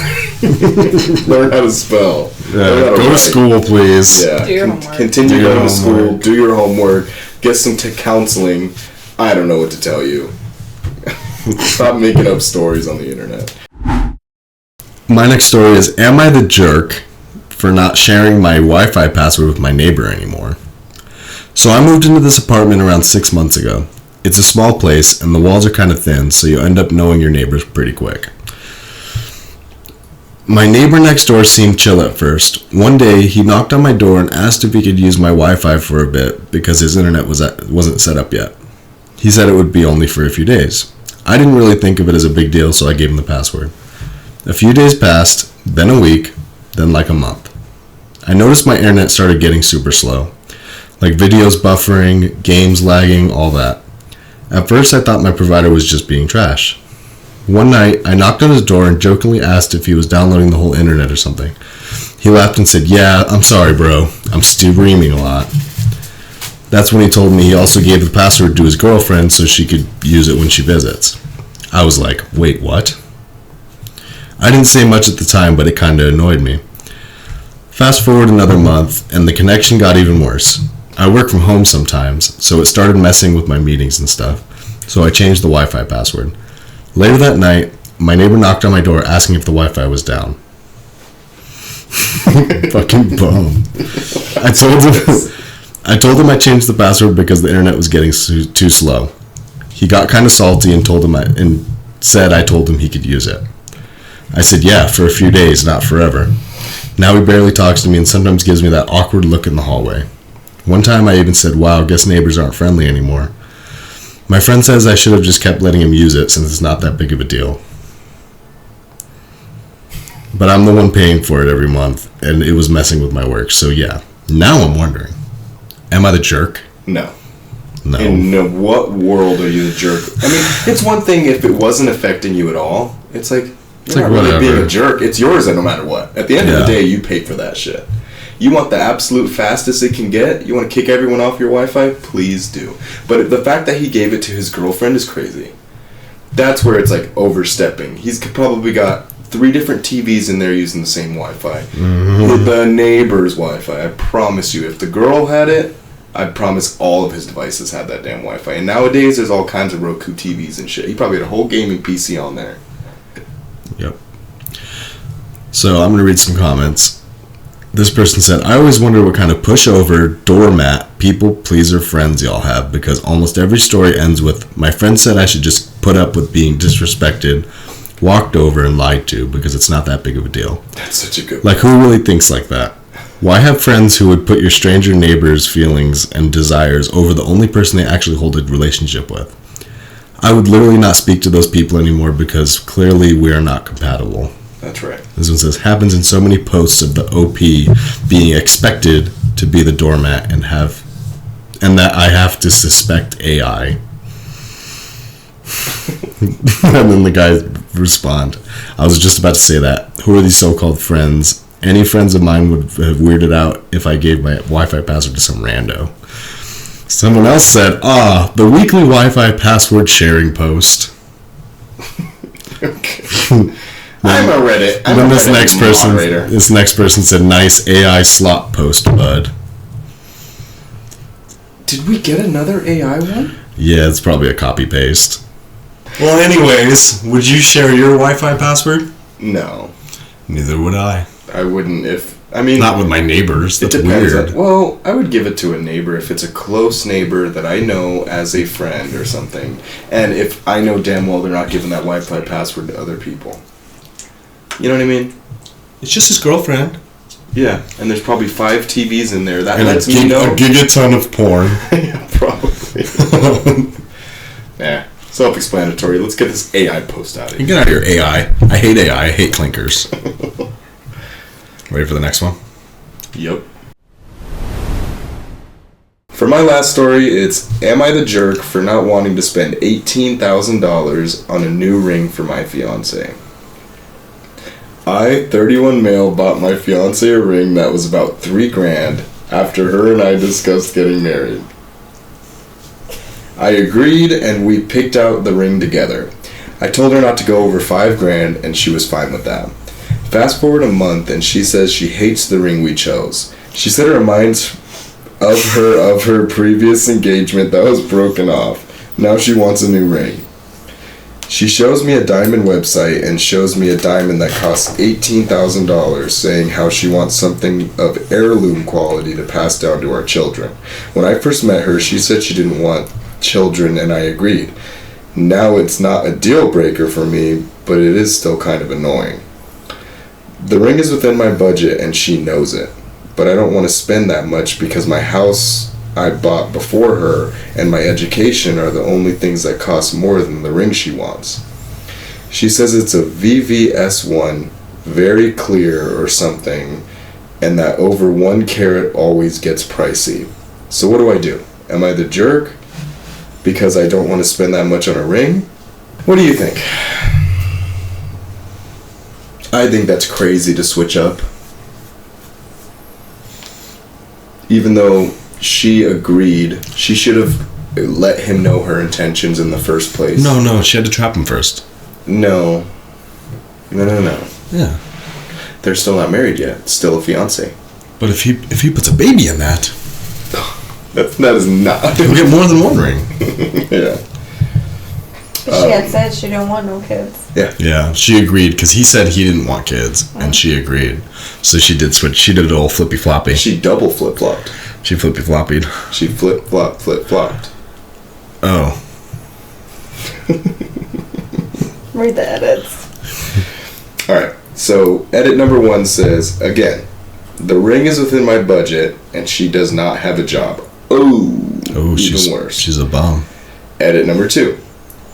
Learn how to spell. Yeah. Go to school, please. Yeah. Do your homework. Continue going to school. Do your homework. Get some counseling. I don't know what to tell you. Stop making up stories on the internet. My next story is, am I the jerk for not sharing my Wi-Fi password with my neighbor anymore? So I moved into this apartment around 6 months ago. It's a small place and the walls are kind of thin, so you end up knowing your neighbors pretty quick. My neighbor next door seemed chill at first. One day he knocked on my door and asked if he could use my Wi-Fi for a bit because his internet wasn't set up yet. He said it would be only for a few days. I didn't really think of it as a big deal, so I gave him the password. A few days passed, then a week, then like a month. I noticed my internet started getting super slow. Like videos buffering, games lagging, all that. At first I thought my provider was just being trash. One night, I knocked on his door and jokingly asked if he was downloading the whole internet or something. He laughed and said, "Yeah, I'm sorry bro, I'm streaming a lot." That's when he told me he also gave the password to his girlfriend so she could use it when she visits. I was like, wait, what? I didn't say much at the time, but it kinda annoyed me. Fast forward another month, and the connection got even worse. I work from home sometimes, so it started messing with my meetings and stuff, so I changed the Wi-Fi password. Later that night, my neighbor knocked on my door asking if the Wi-Fi was down. Fucking bum. I told him I changed the password because the internet was getting too slow. He got kind of salty and said I told him he could use it. I said, yeah, for a few days, not forever. Now he barely talks to me and sometimes gives me that awkward look in the hallway. One time I even said, wow, guess neighbors aren't friendly anymore. My friend says I should have just kept letting him use it since it's not that big of a deal. But I'm the one paying for it every month, and it was messing with my work, so yeah. Now I'm wondering, am I the jerk? No. No. In what world are you the jerk? I mean, it's one thing if it wasn't affecting you at all. It's like, you're not really being a jerk. It's yours no matter what. At the end of the day, you pay for that shit. You want the absolute fastest it can get? You want to kick everyone off your Wi-Fi? Please do. But the fact that he gave it to his girlfriend is crazy. That's where it's like overstepping. He's probably got 3 different TVs in there using the same Wi-Fi. With the neighbor's Wi-Fi. I promise you, if the girl had it, I promise all of his devices had that damn Wi-Fi. And nowadays, there's all kinds of Roku TVs and shit. He probably had a whole gaming PC on there. Yep. So I'm going to read some comments. This person said, I always wonder what kind of pushover, doormat, people pleaser friends y'all have, because almost every story ends with, my friend said I should just put up with being disrespected, walked over, and lied to, because it's not that big of a deal. That's such a good Like, who really thinks like that? Why have friends who would put your stranger neighbor's feelings and desires over the only person they actually hold a relationship with? I would literally not speak to those people anymore because clearly we are not compatible. That's right. This one says, happens in so many posts of the OP being expected to be the doormat and that I have to suspect AI. And then the guys respond, I was just about to say that. Who are these so-called friends? Any friends of mine would have weirded out if I gave my Wi-Fi password to some rando. Someone else said, the weekly Wi-Fi password sharing post. Okay. I'm a Reddit. And then this next person said, nice AI slot post, bud. Did we get another AI one? Yeah, it's probably a copy paste. Well, anyways, would you share your Wi-Fi password? No. Neither would I. I wouldn't Not with my neighbors. That's weird. Well, I would give it to a neighbor if it's a close neighbor that I know as a friend or something. And if I know damn well they're not giving that Wi-Fi password to other people. You know what I mean? It's just his girlfriend. Yeah, and there's probably 5 TVs in there. That And lets me know. a gigaton of porn. Yeah, probably. Self-explanatory. Let's get this AI post out of here. Get out of here, AI. I hate AI. I hate clinkers. Ready for the next one? Yep. For my last story, it's, am I the jerk for not wanting to spend $18,000 on a new ring for my fiancé? I, 31 male, bought my fiancé a ring that was about $3,000 after her and I discussed getting married. I agreed and we picked out the ring together. I told her not to go over $5,000 and she was fine with that. Fast forward a month and she says she hates the ring we chose. She said it reminds of her previous engagement that was broken off. Now she wants a new ring. She shows me a diamond website and shows me a diamond that costs $18,000, saying how she wants something of heirloom quality to pass down to our children. When I first met her, she said she didn't want children and I agreed. Now it's not a deal breaker for me, but it is still kind of annoying. The ring is within my budget and she knows it, but I don't want to spend that much because my house I bought before her and my education are the only things that cost more than the ring she wants. She says it's a VVS1, very clear or something, and that over 1 carat always gets pricey. So what do I do? Am I the jerk because I don't want to spend that much on a ring? What do you think? I think that's crazy to switch up. Even though she agreed, she should have let him know her intentions in the first place. No, she had to trap him first. No. Yeah. They're still not married yet. It's still a fiancé. But if he puts a baby in that, that is not. he'll get more than one ring. Yeah. But she had said she didn't want no kids. Yeah, she agreed because he said he didn't want kids, and she agreed. So she did switch. She did a little flippy floppy. She double flip flopped. She flippy floppied. She flip flopped. Oh. Read the edits. Alright, so edit number 1 says, again, the ring is within my budget, and she does not have a job. Oh, she's worse. She's a bum. Edit number 2.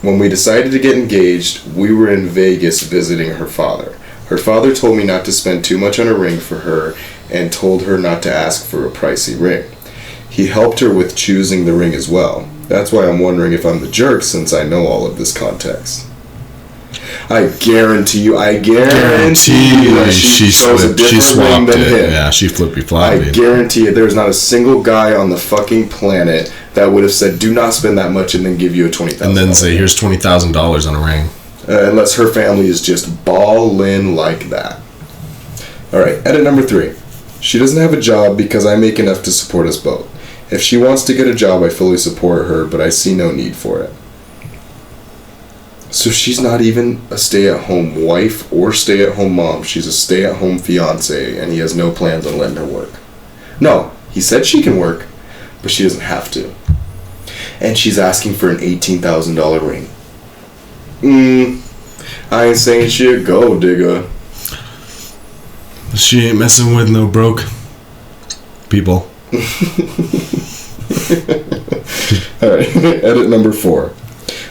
When we decided to get engaged, we were in Vegas visiting her father. Her father told me not to spend too much on a ring for her and told her not to ask for a pricey ring. He helped her with choosing the ring as well. That's why I'm wondering if I'm the jerk since I know all of this context. I guarantee you that she chose a different ring than him. Yeah, she flippy floppy. I guarantee you there's not a single guy on the fucking planet that would have said, do not spend that much and then give you a $20,000. And then say, here's $20,000 on a ring. Unless her family is just ballin' like that. Alright, edit number 3. She doesn't have a job because I make enough to support us both. If she wants to get a job, I fully support her, but I see no need for it. So she's not even a stay-at-home wife or stay-at-home mom. She's a stay-at-home fiance, and he has no plans on letting her work. No, he said she can work, but she doesn't have to. And she's asking for an $18,000 ring. I ain't saying she a gold digger. She ain't messing with no broke people. Alright, edit number 4.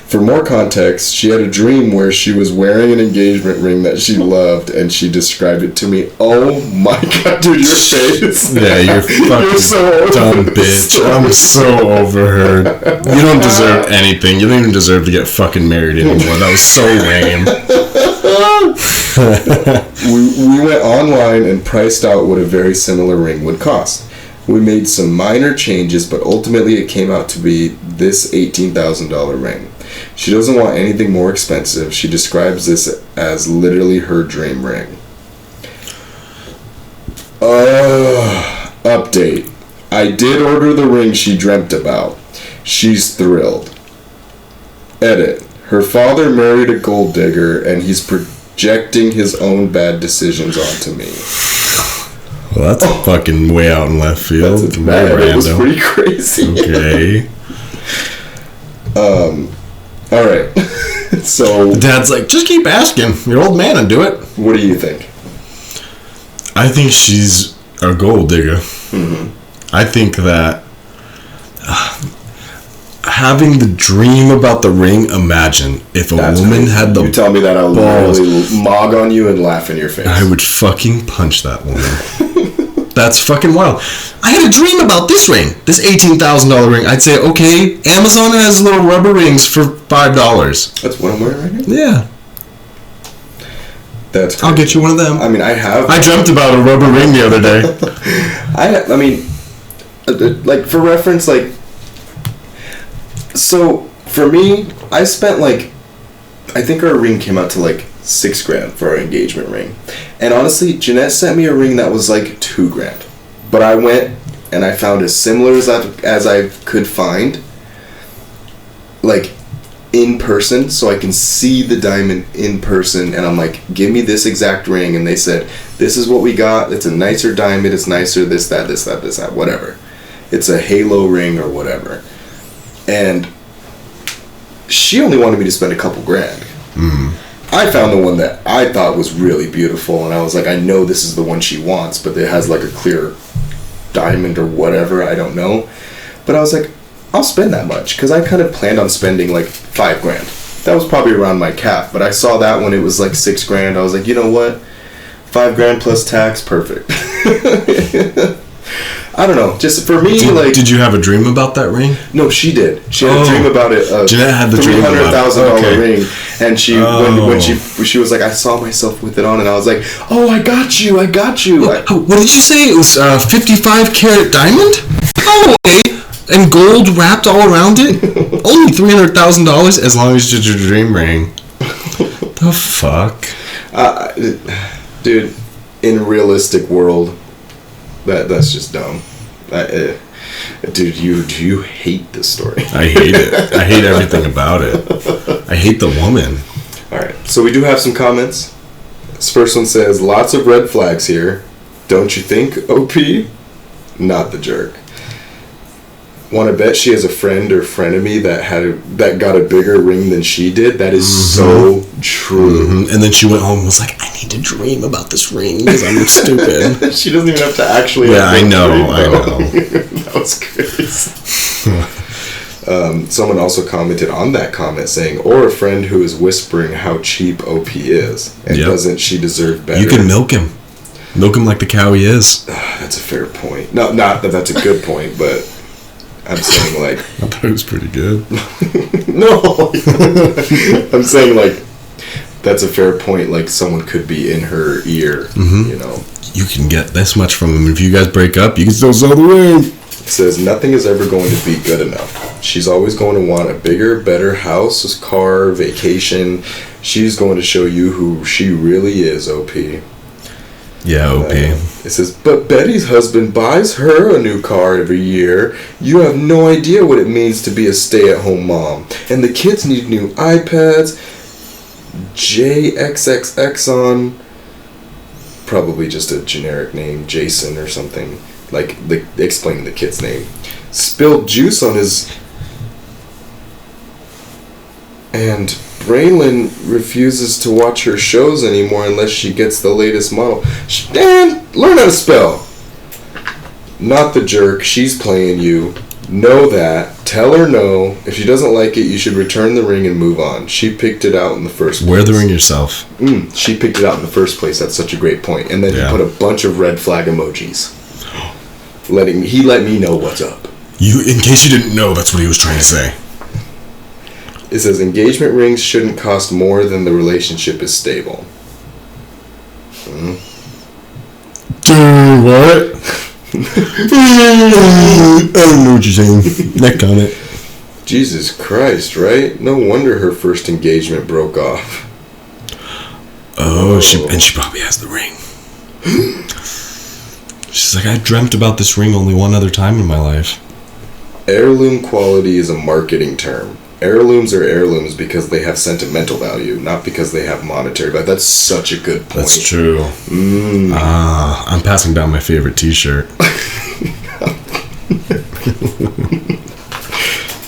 For more context, she had a dream where she was wearing an engagement ring that she loved, and she described it to me. Oh my god, dude, your face. Yeah, you're fucking so dumb bitch. I'm so over her. You don't deserve anything. You don't even deserve to get fucking married anymore. That was so lame. We went online and priced out what a very similar ring would cost. We made some minor changes, but ultimately it came out to be this $18,000 ring. She doesn't want anything more expensive. She describes this as literally her dream ring. Update. I did order the ring she dreamt about. She's thrilled. Edit. Her father married a gold digger, and he's projecting his own bad decisions onto me. Well, that's fucking way out in left field. It was pretty crazy. Okay. Alright. So the dad's like, just keep asking. Your old man will do it. What do you think? I think she's a gold digger. Mm-hmm. I think that having the dream about the ring, imagine if a woman had the You tell me that, I'll balls, literally mog on you and laugh in your face. I would fucking punch that woman. That's fucking wild. I had a dream about this ring, this $18,000 ring. I'd say, okay, Amazon has little rubber rings for $5. That's what I'm wearing right now? Yeah. That's crazy. I'll get you one of them. I mean, I dreamt about a rubber ring the other day. I mean, like, for reference, like, so, for me, I spent, like, I think our ring came out to, like, $6,000 for our engagement ring. And honestly, Jeanette sent me a ring that was, like, $2,000. But I went and I found as similar as I could find, like, in person, so I can see the diamond in person, and I'm like, give me this exact ring, and they said, this is what we got, it's a nicer diamond, it's nicer, this, that, whatever. It's a halo ring or whatever. And she only wanted me to spend a couple grand. I found the one that I thought was really beautiful, and I was like, I know this is the one she wants, but it has like a clear diamond or whatever, I don't know. But I was like, I'll spend that much, because I kind of planned on spending like $5,000. That was probably around my cap, but I saw that when it was like $6,000. I was like, you know what? $5,000 plus tax, perfect. I don't know. Just for me, Did you have a dream about that ring? No, she did. She had a dream about it. Jeanette had the dream about it. $300,000 ring, and she when she was like, I saw myself with it on, and I was like, oh, I got you. What did you say? It was 55 carat diamond? Oh, okay. And gold wrapped all around it? Only $300,000 as long as it's your dream ring. The fuck? Dude, in realistic world, that's just dumb. Dude, you hate this story. I hate it. I hate everything about it. I hate the woman. Alright, so we do have some comments. This first one says, lots of red flags here. Don't you think, OP? Not the jerk. Want to bet she has a friend or frenemy that got a bigger ring than she did? That is so true. Mm-hmm. And then she went home and was like, I need to dream about this ring because I'm stupid. She doesn't even have to actually. Yeah, I know. That was crazy. Someone also commented on that comment saying, or a friend who is whispering how cheap OP is, and doesn't she deserve better? You can milk him. Milk him like the cow he is. That's a fair point. No, not that that's a good point, but I'm saying, like... I thought it was pretty good. No! I'm saying, like, that's a fair point. Like, someone could be in her ear, you know. You can get this much from him. If you guys break up, you can still sell the ring. It says, nothing is ever going to be good enough. She's always going to want a bigger, better house, car, vacation. She's going to show you who she really is, OP. Yeah, OP. It says, but Betty's husband buys her a new car every year. You have no idea what it means to be a stay-at-home mom. And the kids need new iPads. JXXX on, probably just a generic name, Jason or something. Like, explaining the kid's name. Spilled juice on his... And Braylon refuses to watch her shows anymore unless she gets the latest model. Dan, learn how to spell. Not the jerk. She's playing you. Know that. Tell her no. If she doesn't like it, you should return the ring and move on. She picked it out in the first place. Wear the ring yourself. She picked it out in the first place. That's such a great point. And then he put a bunch of red flag emojis. He let me know what's up. In case you didn't know, that's what he was trying to say. It says engagement rings shouldn't cost more than the relationship is stable. What? I don't know what you're saying. Neck on it. Jesus Christ, right? No wonder her first engagement broke off. Oh. She probably has the ring. She's like, I dreamt about this ring only one other time in my life. Heirloom quality is a marketing term. Heirlooms are heirlooms because they have sentimental value, not because they have monetary value. That's such a good point. That's true. I'm passing down my favorite t-shirt.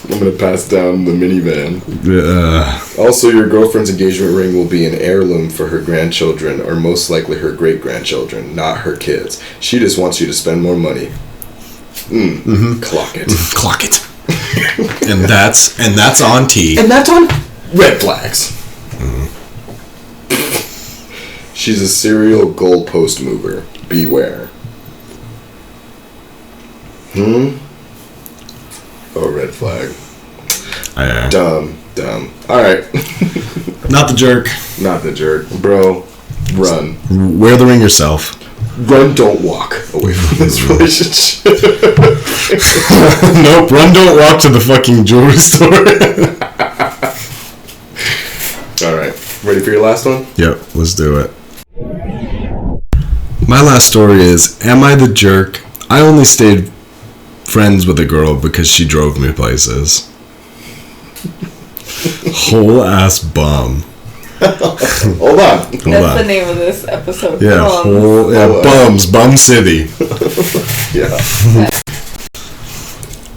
I'm going to pass down the minivan. Yeah. Also, your girlfriend's engagement ring will be an heirloom for her grandchildren, or most likely her great-grandchildren, not her kids. She just wants you to spend more money. Clock it. Clock it. and that's on T. And that's on red flags. She's a serial goalpost mover. Beware. Oh, red flag. Dumb. Alright. Not the jerk. Not the jerk. Bro, run. Wear the ring yourself. Run, don't walk away from this relationship. Nope, run, don't walk to the fucking jewelry store. Alright, ready for your last one? Yep, let's do it. My last story is, am I the jerk? I only stayed friends with a girl because she drove me places. Whole ass bum. Hold on. That's the name of this episode. Yeah, bums. Bum City. Yeah.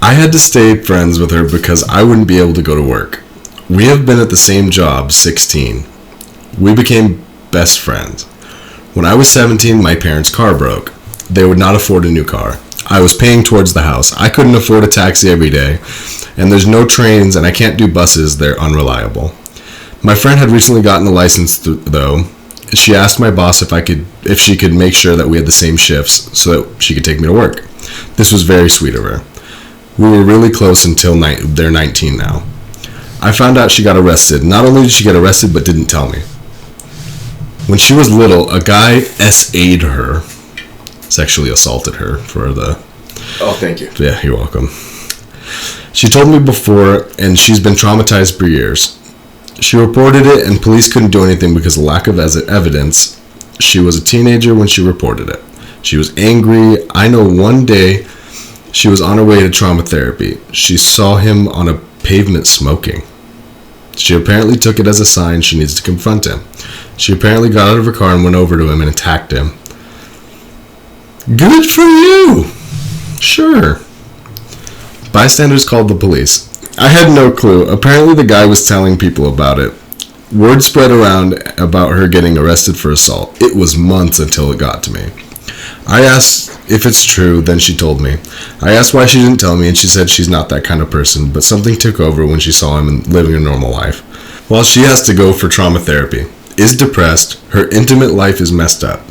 I had to stay friends with her because I wouldn't be able to go to work. We have been at the same job 16. We became best friends. When I was 17, my parents' car broke. They would not afford a new car. I was paying towards the house. I couldn't afford a taxi every day. And there's no trains and I can't do buses. They're unreliable. My friend had recently gotten a license though. She asked my boss if she could make sure that we had the same shifts so that she could take me to work. This was very sweet of her. We were really close until they're 19 now. I found out she got arrested. Not only did she get arrested, but didn't tell me. When she was little, a guy SA'd her. Sexually assaulted her for the... Oh, thank you. Yeah, you're welcome. She told me before, and she's been traumatized for years. She reported it, and police couldn't do anything because of lack of evidence. She was a teenager when she reported it. She was angry. I know one day She was on her way to trauma therapy. She saw him on a pavement smoking. She apparently took it as a sign she needs to confront him. She apparently got out of her car and went over to him and attacked him. Good for you! Sure. Bystanders called the police. I had no clue. Apparently the guy was telling people about it. Word spread around about her getting arrested for assault. It was months until it got to me. I asked if it's true, then she told me. I asked why she didn't tell me, and she said she's not that kind of person, but something took over when she saw him living a normal life. While she has to go for trauma therapy, is depressed, her intimate life is messed up.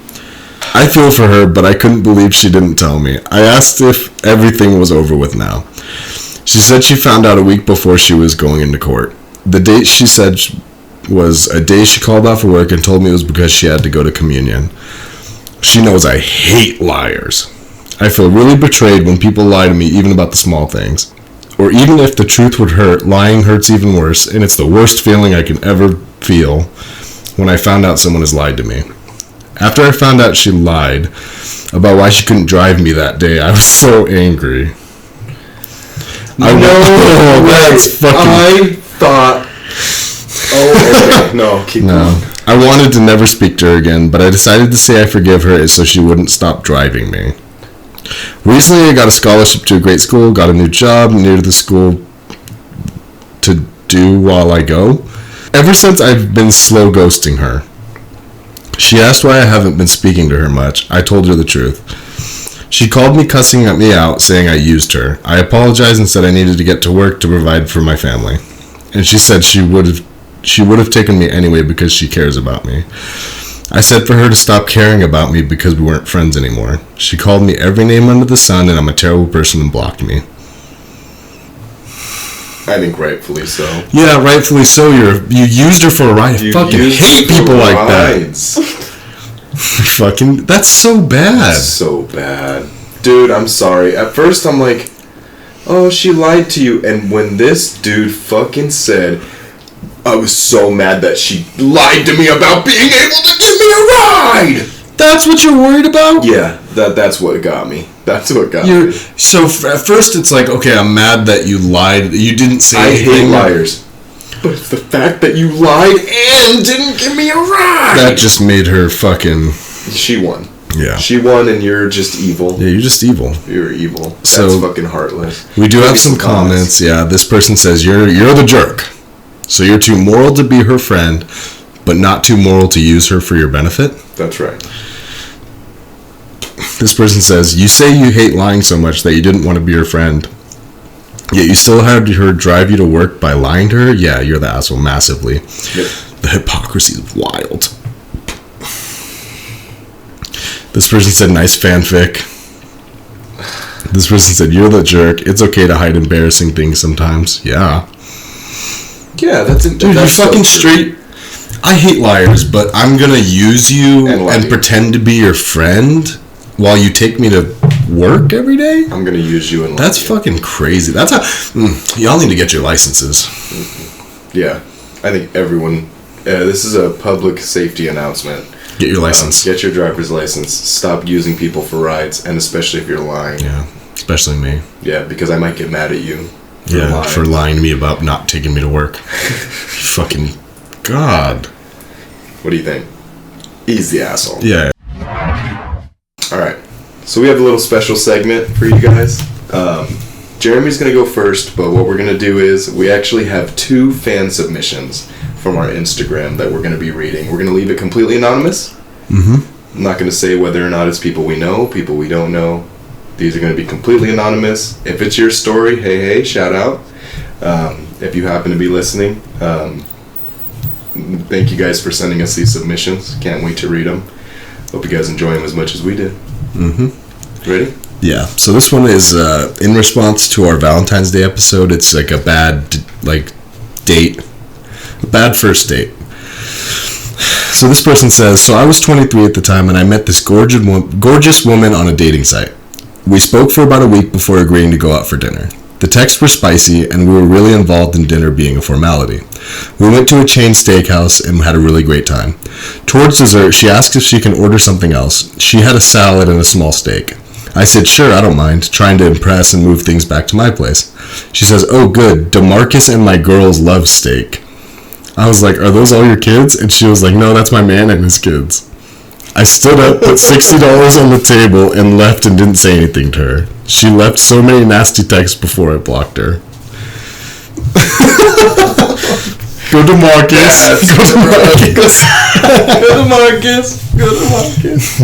I feel for her, but I couldn't believe she didn't tell me. I asked if everything was over with now. She said she found out a week before she was going into court. The date she said was a day she called off of work and told me it was because she had to go to communion. She knows I hate liars. I feel really betrayed when people lie to me, even about the small things. Or even if the truth would hurt, lying hurts even worse, and it's the worst feeling I can ever feel when I found out someone has lied to me. After I found out she lied about why she couldn't drive me that day, I was so angry. I know, that's fucking... I thought... Oh, okay. No, keep going. I wanted to never speak to her again, but I decided to say I forgive her so she wouldn't stop driving me. Recently, I got a scholarship to a great school, got a new job near the school to do while I go. Ever since, I've been slow ghosting her. She asked why I haven't been speaking to her much. I told her the truth. She called me cussing at me out, saying I used her. I apologized and said I needed to get to work to provide for my family. And she said she would have taken me anyway because she cares about me. I said for her to stop caring about me because we weren't friends anymore. She called me every name under the sun and I'm a terrible person and blocked me. I think rightfully so. Yeah, rightfully so. You used her for a ride. I fucking hate people like rides. that. Fucking, that's so bad. That's so bad. Dude, I'm sorry. At first I'm like, oh, she lied to you. And when this dude fucking said, I was so mad that she lied to me about being able to give me a ride. That's what you're worried about? Yeah, that's what got me. That's what got me. So at first it's like, okay, I'm mad that you lied. You didn't say anything. I hate liars. But it's the fact that you lied and didn't give me a ride. That just made her fucking... She won. Yeah. She won and you're just evil. Yeah, you're just evil. You're evil. That's so, fucking heartless. We do have some comments. Yeah, this person says, you're the jerk. So you're too moral to be her friend, but not too moral to use her for your benefit? That's right. This person says, you say you hate lying so much that you didn't want to be her friend, yet you still had her drive you to work by lying to her? Yeah, you're the asshole massively. Yep. The hypocrisy is wild. This person said, nice fanfic. This person said, you're the jerk. It's okay to hide embarrassing things sometimes. Yeah. Yeah, that's it. Dude, you're fucking straight. I hate liars, but I'm gonna use you and pretend to be your friend while you take me to work every day? I'm gonna use you and that's fucking crazy. That's how... y'all need to get your licenses. Yeah. I think everyone... this is a public safety announcement. Get your license. Get your driver's license. Stop using people for rides, and especially if you're lying. Yeah, especially me. Yeah, because I might get mad at you. For lying to me about not taking me to work. Fucking God. What do you think? He's the asshole. Yeah. Alright. So we have a little special segment for you guys. Jeremy's going to go first, but what we're going to do is we actually have 2 fan submissions from our Instagram that we're going to be reading. We're going to leave it completely anonymous. Mm-hmm. I'm not going to say whether or not it's people we know, people we don't know. These are going to be completely anonymous. If it's your story, hey, shout out. If you happen to be listening, thank you guys for sending us these submissions. Can't wait to read them. Hope you guys enjoy them as much as we did. Mm-hmm. Ready? Yeah. So this one is in response to our Valentine's Day episode. It's like a bad date. A bad first date. So this person says, so I was 23 at the time and I met this gorgeous woman on a dating site. We spoke for about a week before agreeing to go out for dinner. The texts were spicy, and we were really involved in dinner being a formality. We went to a chain steakhouse and had a really great time. Towards dessert, she asked if she can order something else. She had a salad and a small steak. I said, sure, I don't mind, trying to impress and move things back to my place. She says, oh, good, DeMarcus and my girls love steak. I was like, are those all your kids? And she was like, no, that's my man and his kids. I stood up, put $60 on the table, and left and didn't say anything to her. She left so many nasty texts before I blocked her. Go to Marcus. Go to Marcus. Go to Marcus. Go to Marcus.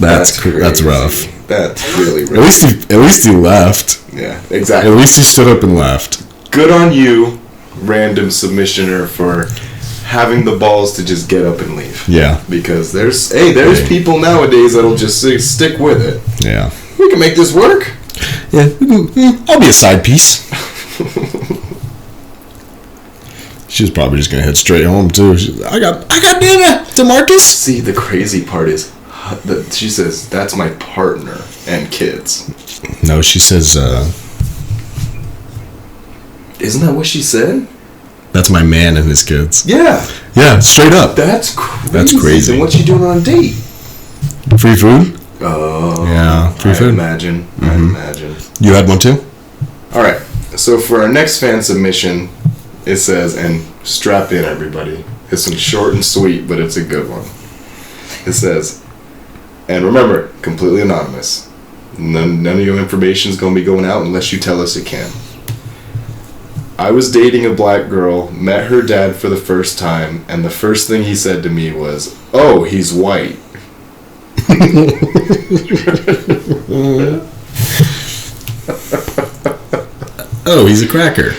That's rough. That's really rough. At least he left. Yeah, exactly. At least he stood up and left. Good on you, random submissioner, for having the balls to just get up and leave. Yeah. Because there's people nowadays that'll just stick with it. Yeah. We can make this work. Yeah. I'll be a side piece. She was probably just gonna head straight home too. I got dinner, DeMarcus. See, the crazy part is that she says that's my partner and kids. No, she says. Isn't that what she said? That's my man and his kids. Yeah. Yeah, straight up. That's crazy. That's crazy. And what's she doing on a date? Free food? Oh. Yeah, free food. I imagine. You had one too? Alright, so for our next fan submission, it says, and strap in everybody, it's one short and sweet, but it's a good one. It says, and remember, completely anonymous. None of your information is going to be going out unless you tell us it can. I was dating a black girl, met her dad for the first time, and the first thing he said to me was, oh, he's white. Oh, he's a cracker.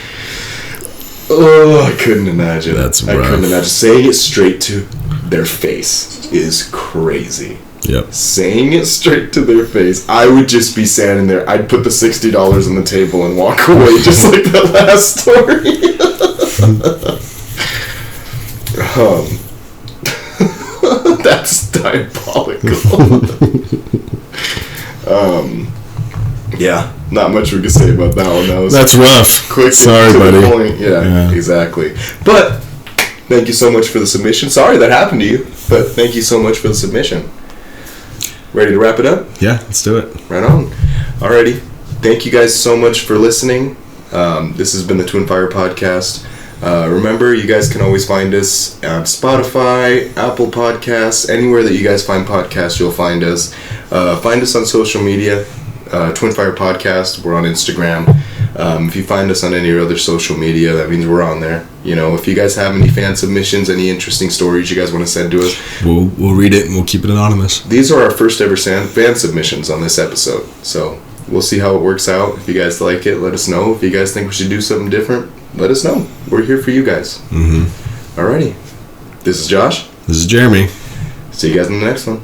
Oh, I couldn't imagine. That's rough. I couldn't imagine. Saying it straight to their face is crazy. Yep. Saying it straight to their face. I would just be standing there. I'd put the $60 on the table and walk away, just like that last story. That's diabolical. Yeah, not much we can say about that one. That's rough. Quick. Sorry, to buddy. the point. Yeah, exactly. But thank you so much for the submission. Sorry that happened to you, but thank you so much for the submission. Ready to wrap it up? Yeah, let's do it. Right on. Alrighty. Thank you guys so much for listening. This has been the Twinfire Podcast. Remember, you guys can always find us on Spotify, Apple Podcasts, anywhere that you guys find podcasts, you'll find us. Find us on social media, Twinfire Podcast. We're on Instagram. If you find us on any other social media, that means we're on there. You know, if you guys have any fan submissions, any interesting stories you guys want to send to us, we'll read it and we'll keep it anonymous. These are our first ever fan submissions on this episode, so we'll see how it works out. If you guys like it, let us know. If you guys think we should do something different, let us know. We're here for you guys. Alrighty. This is Josh. This is Jeremy. See you guys in the next one.